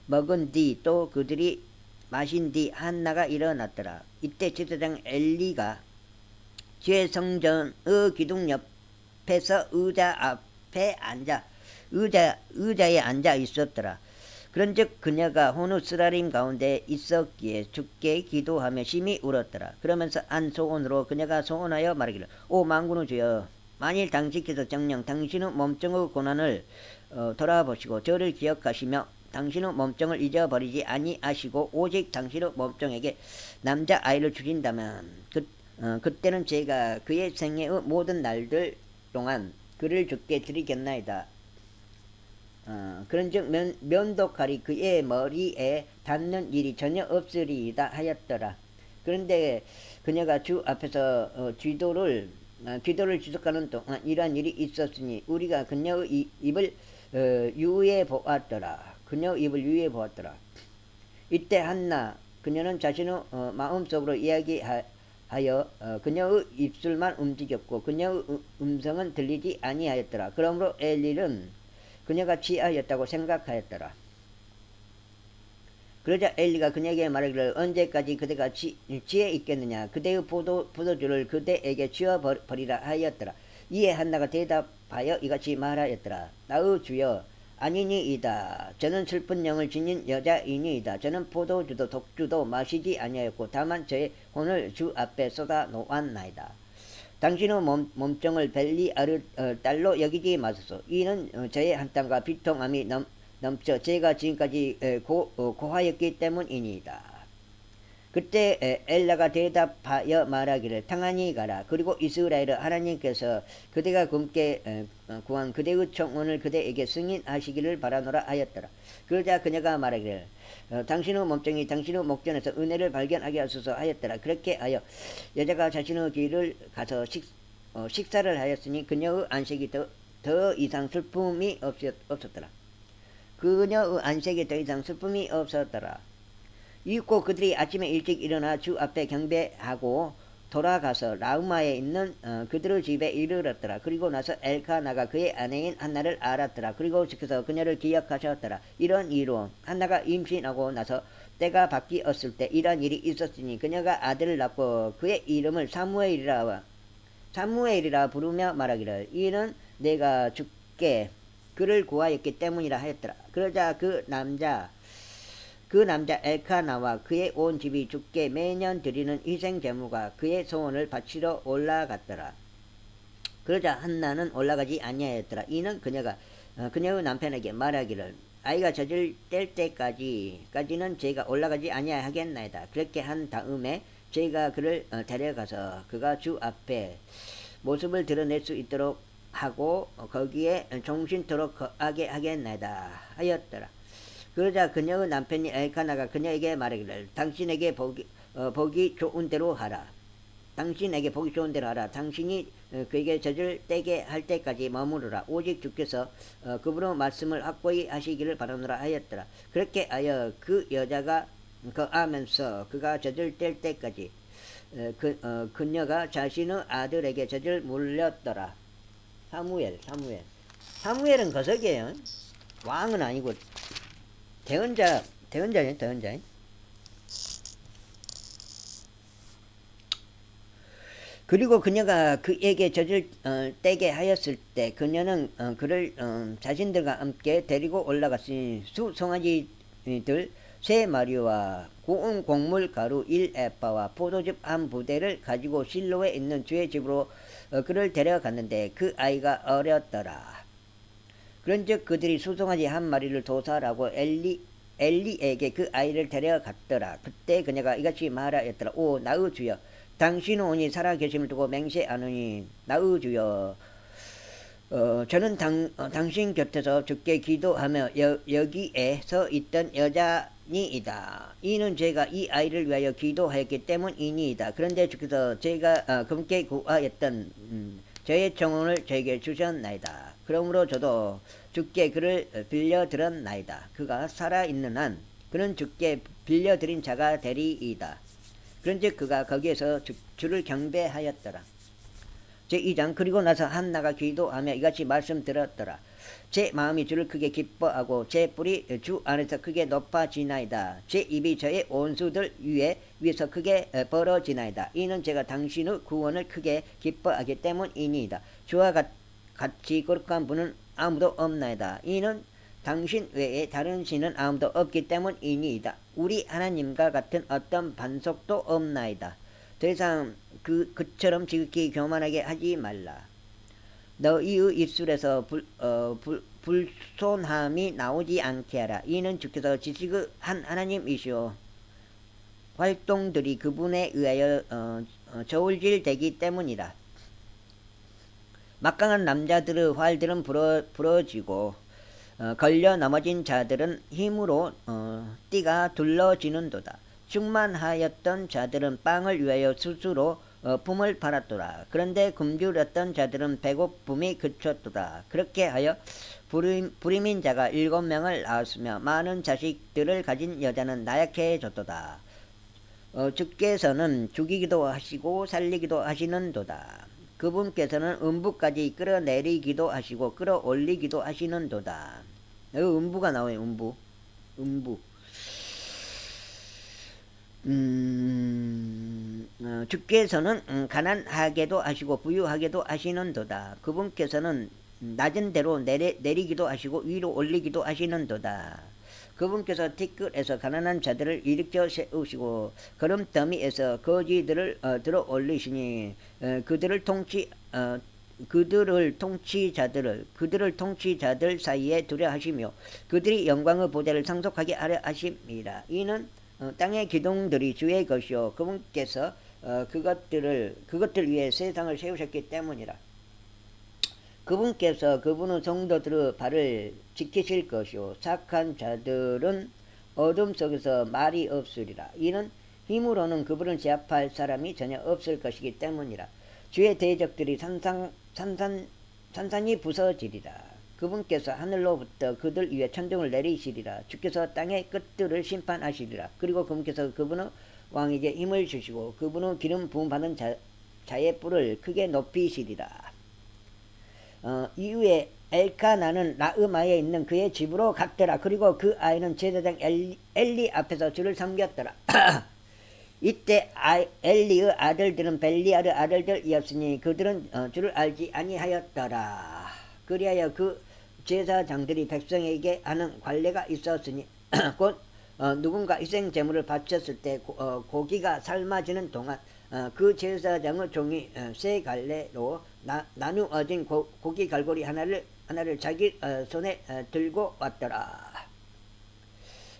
먹은 뒤 또 그들이 마신 뒤 한나가 일어났더라. 이때 제사장 엘리가 주의 성전의 기둥 옆에서 의자에 앉아 있었더라. 그런즉 그녀가 혼우 쓰라림 가운데 있었기에 주께 기도하며 심히 울었더라. 그러면서 한 소원으로 그녀가 소원하여 말하기를, 오 만군의 주여, 만일 당신께서 정녕 당신의 몸종의 고난을 돌아보시고 저를 기억하시며 당신의 몸종을 잊어버리지 아니하시고 오직 당신의 몸종에게 남자 아이를 주신다면 그때는 제가 그의 생애의 모든 날들 동안 그를 주께 드리겠나이다. 그런즉 면도칼이 그의 머리에 닿는 일이 전혀 없으리이다 하였더라. 그런데 그녀가 주 앞에서 기도를 지속하는 동안 이러한 일이 있었으니 우리가 그녀의 입을 유의해 보았더라. 이때 한나 그녀는 자신의 마음속으로 이야기하여 그녀의 입술만 움직였고 그녀의 음성은 들리지 아니하였더라. 그러므로 엘리는 그녀가 취하였다고 생각하였더라. 그러자 엘리가 그녀에게 말하기를, 언제까지 그대가 취해 있겠느냐. 그대의 포도주를 그대에게 치워버리라 하였더라. 이에 한나가 대답하여 이같이 말하였더라. 나의 주여, 아니니이다. 저는 슬픈 영을 지닌 여자이니이다. 저는 포도주도 독주도 마시지 아니하였고 다만 저의 혼을 주 앞에 쏟아 놓았나이다. 당신의 몸종을 벨리아르 딸로 여기지 마소서. 이는 저의 한탄과 비통함이 넘쳐 제가 지금까지 고하였기 때문이니이다. 그때 엘라가 대답하여 말하기를, 평안히 가라. 그리고 이스라엘 하나님께서 그대가 굶게 구한 그대의 청혼을 그대에게 승인하시기를 바라노라 하였더라. 그러자 그녀가 말하기를, 당신의 몸종이 당신의 목전에서 은혜를 발견하게 하소서 하였더라. 그렇게 하여 여자가 자신의 길을 가서 식사를 하였으니 그녀의 안색이 더 이상 슬픔이 없었더라. 이윽고 그들이 아침에 일찍 일어나 주 앞에 경배하고 돌아가서 라우마에 있는 그들의 집에 이르렀더라. 그리고 나서 엘카나가 그의 아내인 한나를 알았더라. 그리고 주께서 그녀를 기억하셨더라. 이런 이유로 한나가 임신하고 나서 때가 바뀌었을 때 이런 일이 있었으니 그녀가 아들을 낳고 그의 이름을 사무엘이라 부르며 말하기를, 이는 내가 주께 그를 구하였기 때문이라 하였더라. 그러자 그 남자 엘카나와 그의 온 집이 주께 매년 드리는 희생 제물과 그의 소원을 바치러 올라갔더라. 그러자 한나는 올라가지 아니하였더라. 이는 그녀가 그녀의 남편에게 말하기를, 아이가 젖을 뗄 때까지는 제가 올라가지 아니하겠나이다. 그렇게 한 다음에 제가 그를 데려가서 그가 주 앞에 모습을 드러낼 수 있도록 하고 거기에 종신토록 거하게 하겠나이다 하였더라. 그러자 그녀의 남편이 엘카나가 그녀에게 말하기를, 당신에게 보기 좋은 대로 하라. 당신이 그에게 젖을 떼게 할 때까지 머무르라. 오직 주께서 그분의 말씀을 확고히 하시기를 바라노라 하였더라. 그렇게 하여 그 여자가 거하면서 그가 젖을 뗄 때까지 그녀가 자신의 아들에게 젖을 물렸더라. 사무엘은 거석이에요. 왕은 아니고 대언자네. 그리고 그녀가 그에게 젖을 떼게 하였을 때 그녀는 그를 자신들과 함께 데리고 올라갔으니 수송아지들 3마리와 구운 곡물 가루 1에바와 포도즙 한 부대를 가지고 실로에 있는 주의 집으로 그를 데려갔는데 그 아이가 어렸더라. 그런즉 그들이 수송아지 한 마리를 도살하고 엘리에게 그 아이를 데려갔더라. 그때 그녀가 이같이 말하였더라. 오 나의 주여, 당신은 오니 살아계심을 두고 맹세하노니 나의 주여, 저는 당신 곁에서 주께 기도하며 여기에 서 있던 여자니이다. 이는 제가 이 아이를 위하여 기도하였기 때문이니이다. 그런데 주께서 제가 금께 구하였던 저의 청혼을 저에게 주셨나이다. 그러므로 저도 주께 그를 빌려드렸나이다. 그가 살아있는 한 그는 주께 빌려드린 자가 되리이다. 그런즉 그가 거기에서 주를 경배하였더라. 제2장 그리고 나서 한나가 기도하며 이같이 말씀드렸더라. 제 마음이 주를 크게 기뻐하고 제 뿔이 주 안에서 크게 높아지나이다. 제 입이 저의 온수들 위에서 크게 벌어지나이다. 이는 제가 당신의 구원을 크게 기뻐하기 때문이니이다. 주와 같이 거룩한 분은 아무도 없나이다. 이는 당신 외에 다른 신은 아무도 없기 때문이니이다. 우리 하나님과 같은 어떤 반석도 없나이다. 더 이상 그처럼 지극히 교만하게 하지 말라. 너희의 입술에서 불손함이 나오지 않게 하라. 이는 주께서 지식의 한 하나님이시오. 활동들이 그분에 의하여 저울질되기 때문이다. 막강한 남자들의 활들은 부러지고 걸려 넘어진 자들은 힘으로 띠가 둘러지는도다. 충만하였던 자들은 빵을 위하여 스스로 품을 팔았도다. 그런데 굶주렸던 자들은 배고픔이 그쳤도다. 그렇게 하여 불임인 자가 7명을 낳았으며 많은 자식들을 가진 여자는 나약해졌도다. 주께서는 죽이기도 하시고 살리기도 하시는도다. 그분께서는 음부까지 끌어내리기도 하시고 끌어올리기도 하시는도다. 여기 음부가 나와요. 음부. 주께서는 가난하게도 하시고 부유하게도 하시는도다. 그분께서는 낮은 데로 내리기도 하시고 위로 올리기도 하시는도다. 그분께서 티끌에서 가난한 자들을 일으켜 세우시고 거름더미에서 거지들을 들어 올리시니 그들을 통치자들 사이에 두려 하시며 그들이 영광의 보좌를 상속하게 하려 하심이라. 이는 땅의 기둥들이 주의 것이요 그분께서 그것들 위해 세상을 세우셨기 때문이라. 그분께서 그분의 성도들의 발을 지키실 것이요 착한 자들은 어둠 속에서 말이 없으리라. 이는 힘으로는 그분을 제압할 사람이 전혀 없을 것이기 때문이라. 주의 대적들이 산산이 부서지리라. 그분께서 하늘로부터 그들 위에 천둥을 내리시리라. 주께서 땅의 끝들을 심판하시리라. 그리고 그분께서 그분의 왕에게 힘을 주시고 그분의 기름 부음 받은 자의 뿔을 크게 높이시리라. 이후에 엘카나는 라으마에 있는 그의 집으로 갔더라. 그리고 그 아이는 제사장 엘리 앞에서 주를 섬겼더라. 이때 엘리의 아들들은 벨리알의 아들들이었으니 그들은 주를 알지 아니하였더라. 그리하여 그 제사장들이 백성에게 하는 관례가 있었으니 곧 누군가 희생제물을 바쳤을 때 고기가 삶아지는 동안 그 제사장의 종이 세 갈래로 나누어진 고기 갈고리 하나를 자기 손에 들고 왔더라.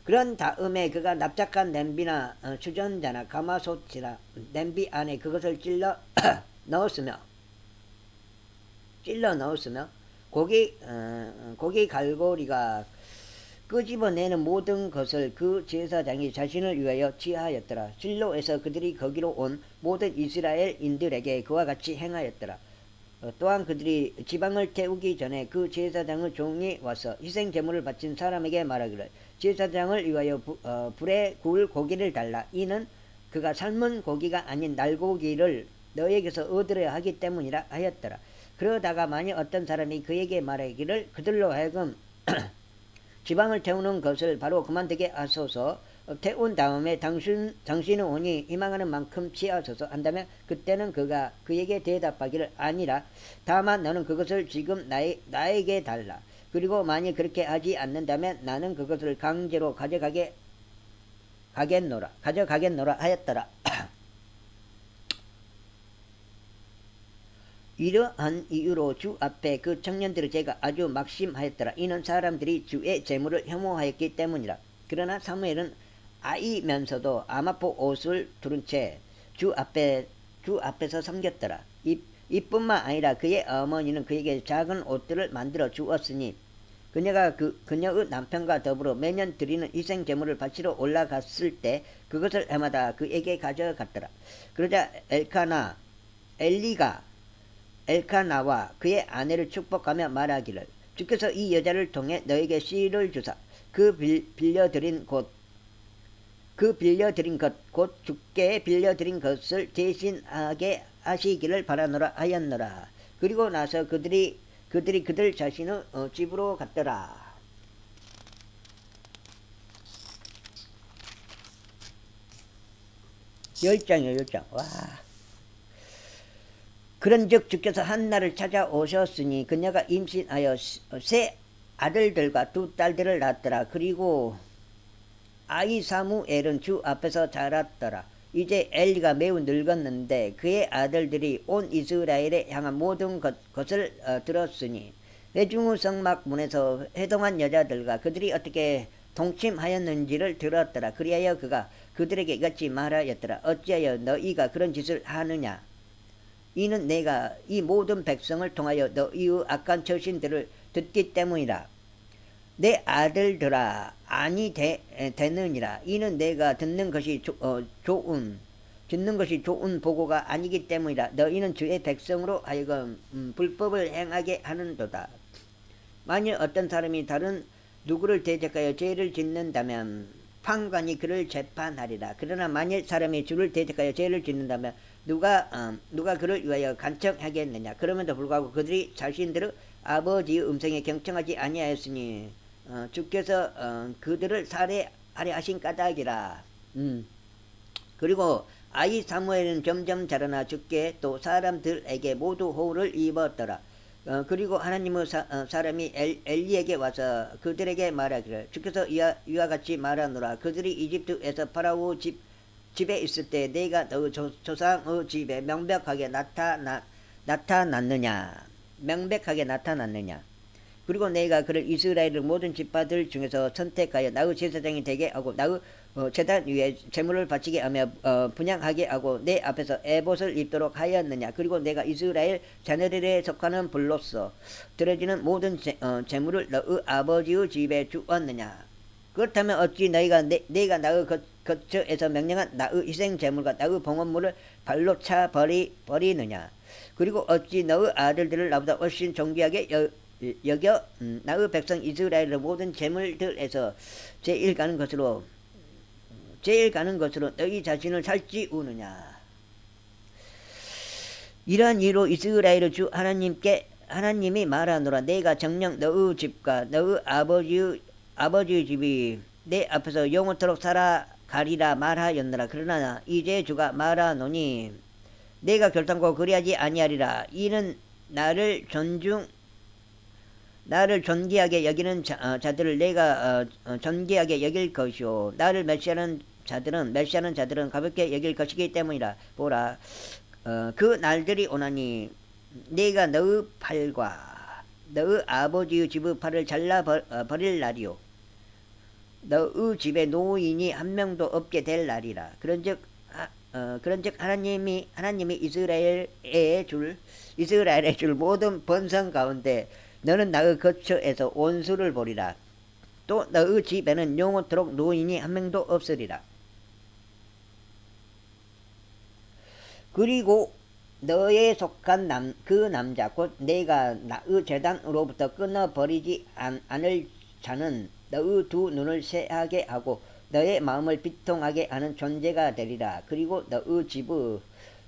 그런 다음에 그가 납작한 냄비나 주전자나 가마솥이나 냄비 안에 그것을 찔러 넣었으며 고기 갈고리가 끄집어내는 모든 것을 그 제사장이 자신을 위하여 취하였더라. 실로에서 그들이 거기로 온 모든 이스라엘인들에게 그와 같이 행하였더라. 또한 그들이 지방을 태우기 전에 그 제사장의 종이 와서 희생제물을 바친 사람에게 말하기를 제사장을 위하여 불에 구울 고기를 달라. 이는 그가 삶은 고기가 아닌 날고기를 너에게서 얻으려 하기 때문이라 하였더라. 그러다가 만일 어떤 사람이 그에게 말하기를 그들로 하여금 지방을 태우는 것을 바로 그만두게 하소서. 태운 다음에 당신의 온이 희망하는 만큼 취하소서 한다면 그때는 그가 그에게 대답하기를 아니라 다만 너는 그것을 지금 나에게 달라. 그리고 만일 그렇게 하지 않는다면 나는 그것을 강제로 가져가겠노라 하였더라. 이러한 이유로 주 앞에 그 청년들의 죄가 아주 막심하였더라. 이는 사람들이 주의 재물을 혐오하였기 때문이라. 그러나 사무엘은 아이면서도 아마포 옷을 두른 채 주 앞에서 섬겼더라. 이뿐만 아니라 그의 어머니는 그에게 작은 옷들을 만들어 주었으니 그녀가 그녀의 남편과 더불어 매년 드리는 희생 제물을 바치러 올라갔을 때 그것을 해마다 그에게 가져갔더라. 그러자 엘카나와 그의 아내를 축복하며 말하기를 주께서 이 여자를 통해 너에게 씨를 주사 그 빌려드린 곳 그 빌려드린 것 곧 주께 빌려드린 것을 대신하게 하시기를 바라노라 하였노라. 그리고 나서 그들이 그들 자신의 집으로 갔더라. 10장이에요, 10장. 와. 그런즉 주께서 한나를 찾아오셨으니 그녀가 임신하여 세 아들들과 두 딸들을 낳았더라. 그리고 아이 사무엘은 주 앞에서 자랐더라. 이제 엘리가 매우 늙었는데 그의 아들들이 온 이스라엘에 향한 모든 것을 들었으니 회중의 성막 문에서 회동한 여자들과 그들이 어떻게 동침하였는지를 들었더라. 그리하여 그가 그들에게 이같이 말하였더라. 어찌하여 너희가 그런 짓을 하느냐? 이는 내가 이 모든 백성을 통하여 너희의 악한 처신들을 듣기 때문이라. 내 아들들아 아니 되느니라. 이는 내가 듣는 것이 좋은 보고가 아니기 때문이라. 너희는 주의 백성으로 하여금 불법을 행하게 하는도다. 만일 어떤 사람이 다른 누구를 대적하여 죄를 짓는다면 판관이 그를 재판하리라. 그러나 만일 사람이 주를 대적하여 죄를 짓는다면 누가 그를 위하여 간청하겠느냐. 그럼에도 불구하고 그들이 자신들의 아버지의 음성에 경청하지 아니하였으니 주께서 그들을 살해하려 하신 까닭이라. 그리고 아이 사무엘은 점점 자라나 주께 또 사람들에게 모두 호우를 입었더라. 그리고 하나님의 사람이 엘리에게 와서 그들에게 말하기를 주께서 이와 같이 말하노라. 그들이 이집트에서 파라오 집에 있을 때 내가 너 조상의 집에 명백하게 나타났느냐. 그리고 내가 그를 이스라엘의 모든 지파들 중에서 선택하여 나의 제사장이 되게 하고 나의 제단 위에 제물을 바치게 하며 분향하게 하고 내 앞에서 에봇을 입도록 하였느냐. 그리고 내가 이스라엘 자녀들에 속하는 불로서 드려지는 모든 제물을 너의 아버지의 집에 주었느냐. 그렇다면 어찌 너희가 내가 나의 거처에서 명령한 나의 희생 제물과 나의 봉헌물을 발로 차 버리느냐. 그리고 어찌 너의 아들들을 나보다 훨씬 존귀하게 여겨 나의 백성 이스라엘의 모든 제물들에서 제일 가는 것으로 너희 자신을 살찌우느냐. 이러한 이유로 이스라엘의 주 하나님이 말하노라. 내가 정녕 너의 집과 너의 아버지의 집이 내 앞에서 영원토록 살아가리라 말하였노라. 그러나 이제 주가 말하노니 내가 결단코 그리하지 아니하리라. 이는 나를 존귀하게 여기는 자들을 내가 존귀하게 여길 것이요 나를 멸시하는 자들은 가볍게 여길 것이기 때문이라. 보라, 그 날들이 오나니 내가 너의 팔과 너의 아버지의 집의 팔을 잘라 버릴 날이요 너의 집에 노인이 한 명도 없게 될 날이라. 그런즉 하나님이 이스라엘의 줄 모든 번성 가운데 너는 나의 거처에서 온수를 보리라. 또 너의 집에는 영원토록 노인이 한 명도 없으리라. 그리고 너에 속한 그 남자 곧 내가 나의 제단으로부터 끊어버리지 않을 자는 너의 두 눈을 새하게 하고 너의 마음을 비통하게 하는 존재가 되리라. 그리고 너의 집의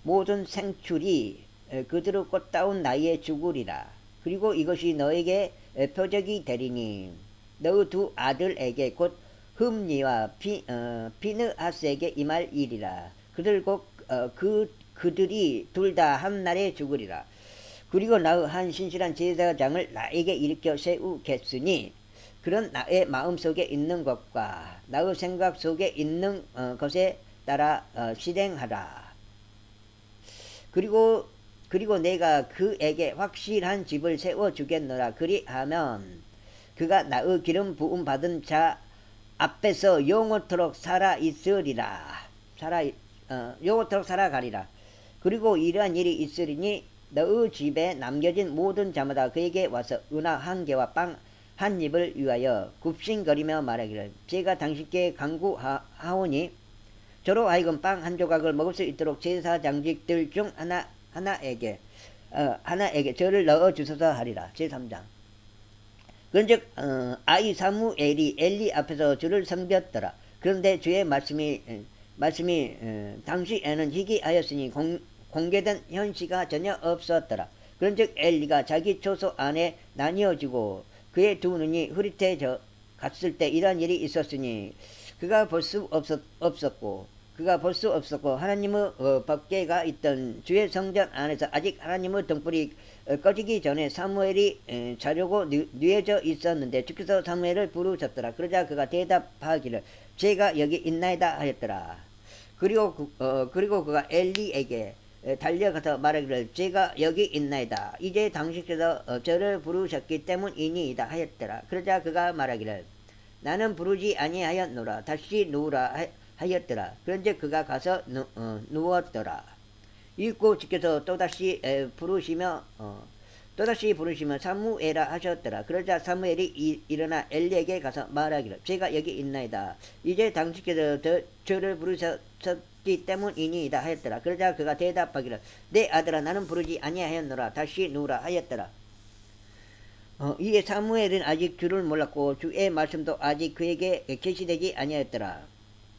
모든 생출이 그들의 꽃다운 나이에 죽으리라. 그리고 이것이 너에게 표적이 되리니 너의 두 아들에게 곧 흠니와 비느하스에게 임할 일이라. 그들이 둘 다 한 날에 죽으리라. 그리고 나의 한 신실한 제사장을 나에게 일으켜 세우겠으니 그런 나의 마음 속에 있는 것과 나의 생각 속에 있는 것에 따라 실행하라. 그리고 내가 그에게 확실한 집을 세워주겠노라. 그리하면 그가 나의 기름 부음 받은 자 앞에서 영원토록 영원토록 살아가리라. 그리고 이러한 일이 있으리니 너의 집에 남겨진 모든 자마다 그에게 와서 은화 한 개와 빵 한 입을 위하여 굽신거리며 말하기를 제가 당신께 간구하오니 저로 하여금 빵 한 조각을 먹을 수 있도록 제사장직들 중 하나에게 저를 넣어 주소서 하리라. 제3장. 그런즉 아이 사무엘이 엘리 앞에서 주를 섬겼더라. 그런데 주의 말씀이 당시에는 희귀하였으니 공개된 현시가 전혀 없었더라. 그런즉 엘리가 자기 초소 안에 나뉘어지고 그의 두 눈이 흐릿해져 갔을 때 이러한 일이 있었으니 그가 볼 수 없었고 하나님의 법궤가 있던 주의 성전 안에서 아직 하나님의 등불이 꺼지기 전에 사무엘이 자려고 누워져 있었는데 주께서 사무엘을 부르셨더라. 그러자 그가 대답하기를 제가 여기 있나이다 하였더라. 그리고 그가 엘리에게 달려가서 말하기를 제가 여기 있나이다. 이제 당신께서 저를 부르셨기 때문이니이다 하였더라. 그러자 그가 말하기를 나는 부르지 아니하였노라. 다시 누우라 하였더라. 그런즉 그가 가서 누웠더라. 읽고 주께서 또다시 부르시며 사무엘아 하셨더라. 그러자 사무엘이 일어나 엘리에게 가서 말하기를 제가 여기 있나이다. 이제 당신께서 저를 부르셨기 때문이니이다 하였더라. 그러자 그가 대답하기를 내 아들아 나는 부르지 아니하였노라. 다시 누우라 하였더라. 이에 사무엘은 아직 주를 몰랐고 주의 말씀도 아직 그에게 계시되지 아니하였더라.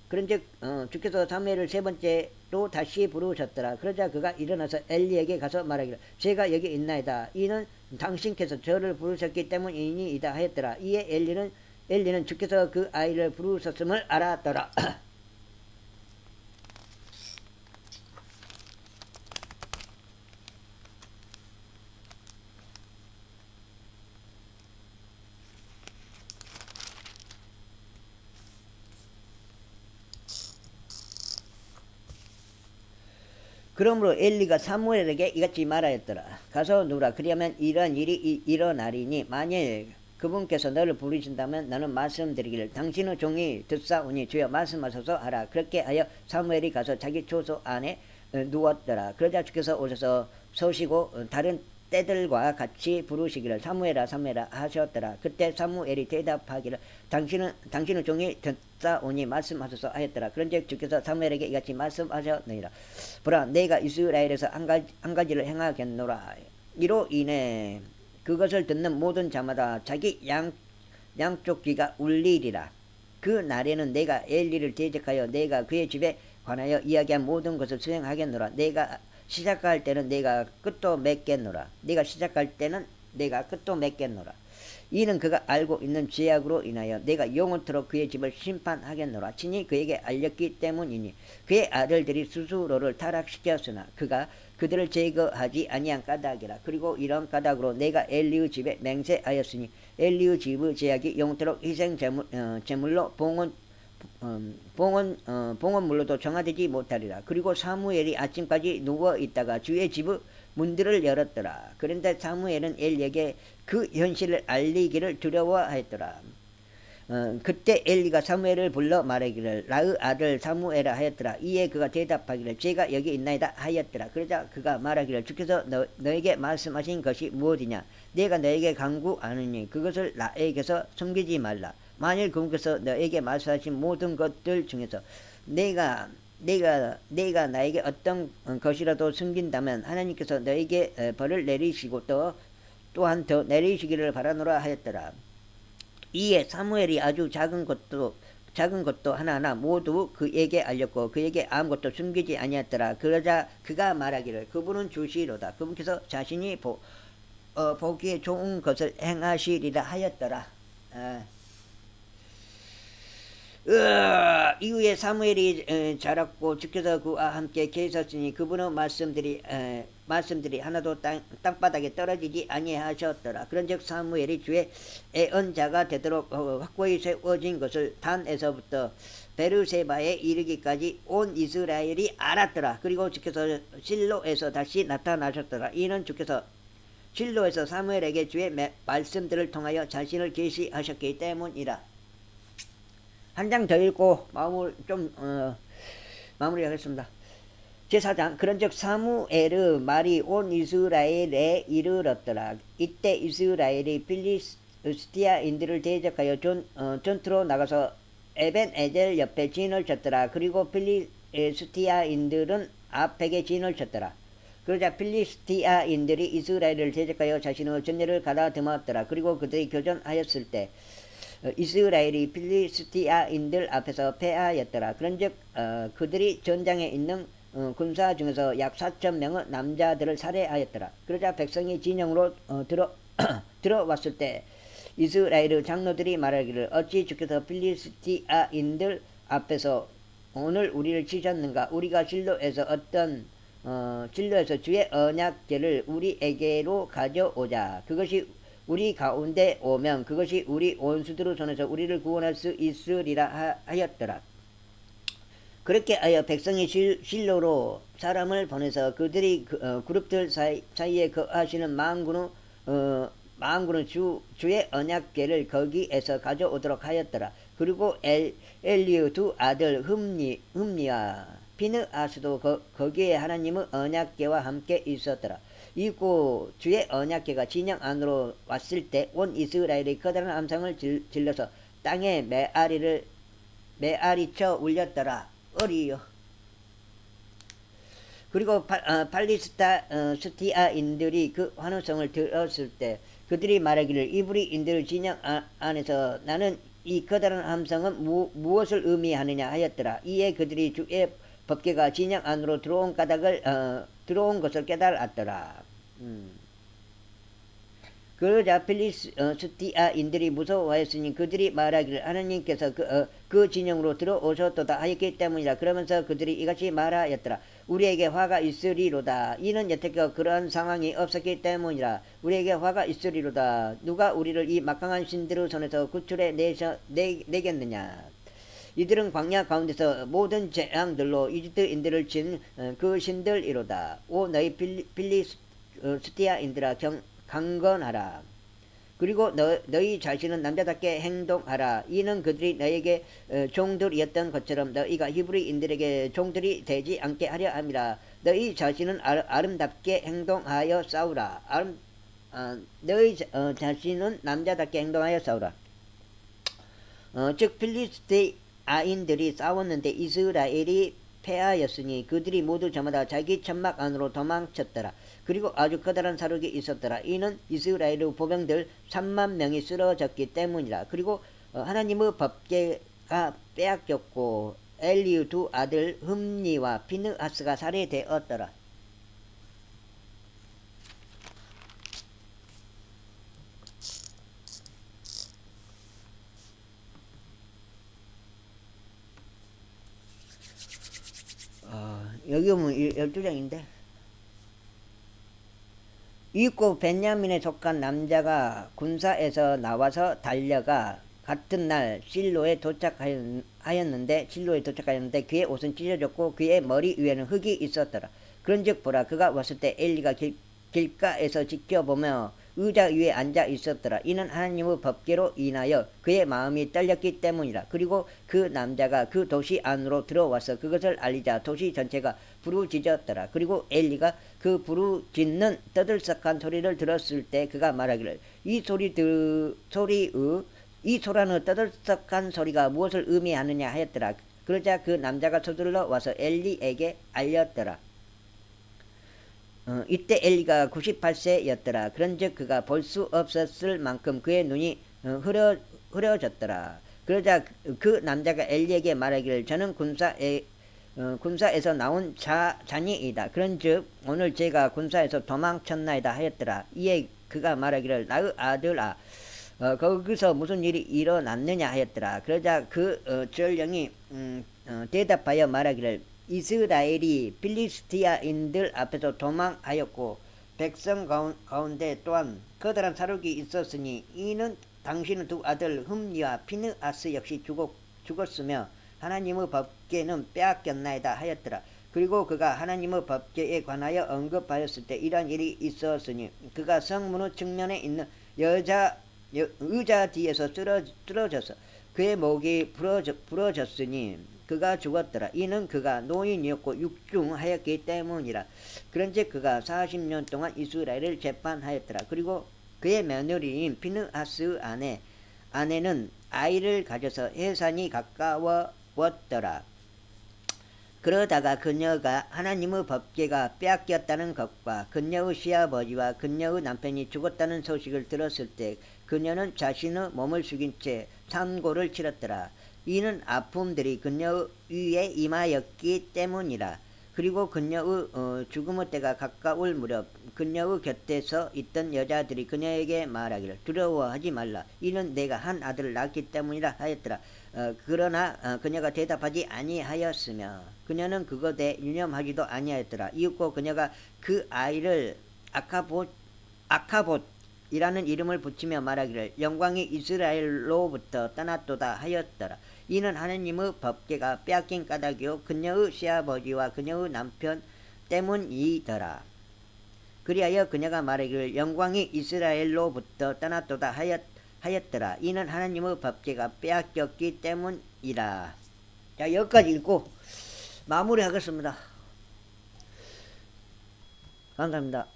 그런즉 주께서 사무엘을 세 번째로 다시 부르셨더라. 그러자 그가 일어나서 엘리에게 가서 말하기를 제가 여기 있나이다. 이는 당신께서 저를 부르셨기 때문이니이다 하였더라. 이에 엘리는 주께서 그 아이를 부르셨음을 알았더라. 그러므로 엘리가 사무엘에게 이같이 말하였더라. 가서 누우라. 그리하면 이러한 일이 일어나리니 만일 그분께서 너를 부르신다면 너는 말씀드리기를 당신의 종이 듣사오니 주여 말씀하소서 하라. 그렇게 하여 사무엘이 가서 자기 초소 안에 누웠더라. 그러자 주께서 오셔서 서시고 다른 때들과 같이 부르시기를 사무엘아 사무엘아 하셨더라. 그때 사무엘이 대답하기를 당신의 종이 듣사오니 말씀하소서 하였더라. 그런즉 주께서 사무엘에게 이같이 말씀하셨느니라. 보라 내가 이스라엘에서 한 가지를 행하겠노라. 이로 인해 그것을 듣는 모든 자마다 자기 양쪽 귀가 울리리라. 그 날에는 내가 엘리를 대적하여 내가 그의 집에 관하여 이야기한 모든 것을 수행하겠노라. 내가 시작할 때는 내가 끝도 맺겠노라. 이는 그가 알고 있는 죄악으로 인하여 내가 영원토록 그의 집을 심판하겠노라. 친히 그에게 알렸기 때문이니 그의 아들들이 스스로를 타락시켰으나 그가 그들을 제거하지 아니한 까닭이라. 그리고 이런 까닭으로 내가 엘리의 집에 맹세하였으니 엘리의 집의 제약이 영원토록 희생 제물로 봉헌물로도 정화되지 못하리라. 그리고 사무엘이 아침까지 누워 있다가 주의 집의 문들을 열었더라. 그런데 사무엘은 엘리에게 그 현실을 알리기를 두려워하였더라. 그때 엘리가 사무엘을 불러 말하기를 나의 아들 사무엘아 하였더라. 이에 그가 대답하기를 제가 여기 있나이다 하였더라. 그러자 그가 말하기를 주께서 너에게 말씀하신 것이 무엇이냐. 내가 너에게 간구하느니 그것을 나에게서 숨기지 말라. 만일 그분께서 너에게 말씀하신 모든 것들 중에서 내가 나에게 어떤 것이라도 숨긴다면 하나님께서 너에게 벌을 내리시고 또한 더 내리시기를 바라노라 하였더라. 이에 사무엘이 아주 작은 것도 하나하나 모두 그에게 알렸고 그에게 아무것도 숨기지 아니하였더라. 그러자 그가 말하기를 그분은 주시로다. 그분께서 자신이 보기에 좋은 것을 행하시리라 하였더라. 이후에 사무엘이 자랐고 주께서 그와 함께 계셨으니 그분의 말씀들이 하나도 땅바닥에 떨어지지 아니하셨더라. 그런즉 사무엘이 주의 애언자가 되도록 확고히 세워진 것을 단에서부터 베르세바에 이르기까지 온 이스라엘이 알았더라. 그리고 주께서 실로에서 다시 나타나셨더라. 이는 주께서 실로에서 사무엘에게 주의 말씀들을 통하여 자신을 계시하셨기 때문이라. 한 장 더 읽고 마무리하겠습니다. 제4장 그런즉 사무엘의 말이 온 이스라엘에 이르렀더라. 이때 이스라엘이 필리스티아인들을 대적하여 전투로 나가서 에벤에젤 옆에 진을 쳤더라. 그리고 필리스티아인들은 아펙에 진을 쳤더라. 그러자 필리스티아인들이 이스라엘을 대적하여 자신의 전열을 가다듬었더라. 그리고 그들이 교전하였을 때 이스라엘이 필리스티아인들 앞에서 패하였더라. 그런즉 그들이 전장에 있는 군사 중에서 약 4,000명의 남자들을 살해하였더라. 그러자 백성이 진영으로 들어왔을 때 이스라엘의 장로들이 말하기를 어찌 주께서 필리스티아인들 앞에서 오늘 우리를 치셨는가? 우리가 실로에서 실로에서 주의 언약궤를 우리에게로 가져오자. 그것이 우리 가운데 오면 그것이 우리 원수들의 손에서 우리를 구원할 수 있으리라 하였더라. 그렇게 하여 백성이 실로로 사람을 보내서 그들이 그룹들 사이에 거하시는 만군의 주의 언약궤를 거기에서 가져오도록 하였더라. 그리고 엘리의 두 아들 흠니와 피느하스도 거기에 하나님의 언약궤와 함께 있었더라. 이고 주의 언약궤가 진영 안으로 왔을 때 온 이스라엘이 커다란 함성을 질러서 땅에 메아리쳐 울렸더라. 어리요. 그리고 팔리스티아인들이 그 환호성을 들었을 때 그들이 말하기를 이브리인들 진영 안에서 나는 이 커다란 함성은 무엇을 의미하느냐 하였더라. 이에 그들이 주의 법궤가 진영 안으로 들어온 것을 깨달았더라. 그러자 필리스티아인들이 무서워하였으니 그들이 말하기를 하나님께서 그 진영으로 들어오셨도다 하였기 때문이라. 그러면서 그들이 이같이 말하였더라. 우리에게 화가 있으리로다. 이는 여태껏 그러한 상황이 없었기 때문이라. 우리에게 화가 있으리로다. 누가 우리를 이 막강한 신들의 손에서 구출해 내겠느냐. 이들은 광야 가운데서 모든 재앙들로 이집트인들을 친 그 신들이로다. 오 너희 필리스티아인들아 강건하라. 그리고 너희 자신은 남자답게 행동하라. 이는 그들이 너에게 종들이었던 것처럼 너희가 히브리인들에게 종들이 되지 않게 하려 함이라. 너희 자신은 아름답게 행동하여 싸우라. 너희 자신은 남자답게 행동하여 싸우라. 즉 필리스티아인들이 싸웠는데 이스라엘이 패하였으니 그들이 모두 저마다 자기 천막 안으로 도망쳤더라. 그리고 아주 커다란 사륙이 있었더라. 이는 이스라엘의 보병들 3만 명이 쓰러졌기 때문이라. 그리고 하나님의 법궤가 빼앗겼고 엘리의 두 아들 흠니와 피느하스가 살해되었더라. 여기 보면 12장인데 이고 베냐민에 속한 남자가 군사에서 나와서 달려가 같은 날 실로에 도착하였는데 그의 옷은 찢어졌고 그의 머리 위에는 흙이 있었더라. 그런즉 보라 그가 왔을 때 엘리가 길가에서 지켜보며 의자 위에 앉아 있었더라. 이는 하나님의 법궤로 인하여 그의 마음이 떨렸기 때문이라. 그리고 그 남자가 그 도시 안으로 들어와서 그것을 알리자 도시 전체가 부르짖었더라. 그리고 엘리가 그 부르짖는 떠들썩한 소리를 들었을 때 그가 말하기를 이 소라는 떠들썩한 소리가 무엇을 의미하느냐 하였더라. 그러자 그 남자가 서둘러 와서 엘리에게 알렸더라. 이때 엘리가 98세였더라. 그런즉 그가 볼 수 없었을 만큼 그의 눈이 흐려졌더라. 그러자 그 남자가 엘리에게 말하기를 저는 군사에서 나온 자니이다. 그런즉 오늘 제가 군사에서 도망쳤나이다 하였더라. 이에 그가 말하기를 나의 아들아 거기서 무슨 일이 일어났느냐 하였더라. 그러자 그 전령이 대답하여 말하기를 이스라엘이 필리스티아인들 앞에서 도망하였고 백성 가운데 또한 커다란 사륙이 있었으니 이는 당신의 두 아들 흠니와 피느하스 역시 죽었으며 하나님의 법궤는 빼앗겼나이다 하였더라. 그리고 그가 하나님의 법궤에 관하여 언급하였을 때 이러한 일이 있었으니 그가 성문의 측면에 있는 의자 뒤에서 쓰러져서 그의 목이 부러졌으니 그가 죽었더라. 이는 그가 노인이었고 육중하였기 때문이라. 그런즉 그가 40년 동안 이스라엘을 재판하였더라. 그리고 그의 며느리인 피느하스 아내는 아이를 가져서 해산이 가까웠더라. 그러다가 그녀가 하나님의 법궤가 빼앗겼다는 것과 그녀의 시아버지와 그녀의 남편이 죽었다는 소식을 들었을 때 그녀는 자신의 몸을 숙인 채 산고를 치렀더라. 이는 아픔들이 그녀 위에 임하였기 때문이라. 그리고 그녀의 죽음의 때가 가까울 무렵 그녀의 곁에서 있던 여자들이 그녀에게 말하기를 두려워하지 말라. 이는 내가 한 아들을 낳았기 때문이라 하였더라. 그러나 그녀가 대답하지 아니하였으며 그녀는 그것에 유념하지도 아니하였더라. 이윽고 그녀가 그 아이를 아카봇이라는 이름을 붙이며 말하기를 영광이 이스라엘로부터 떠났도다 하였더라. 이는 하나님의 법궤가 빼앗긴 까닭이요 그녀의 시아버지와 그녀의 남편 때문이더라. 그리하여 그녀가 말하기를 영광이 이스라엘로부터 떠났도다 하였더라. 이는 하나님의 법궤가 빼앗겼기 때문이라. 자, 여기까지 읽고 마무리하겠습니다. 감사합니다.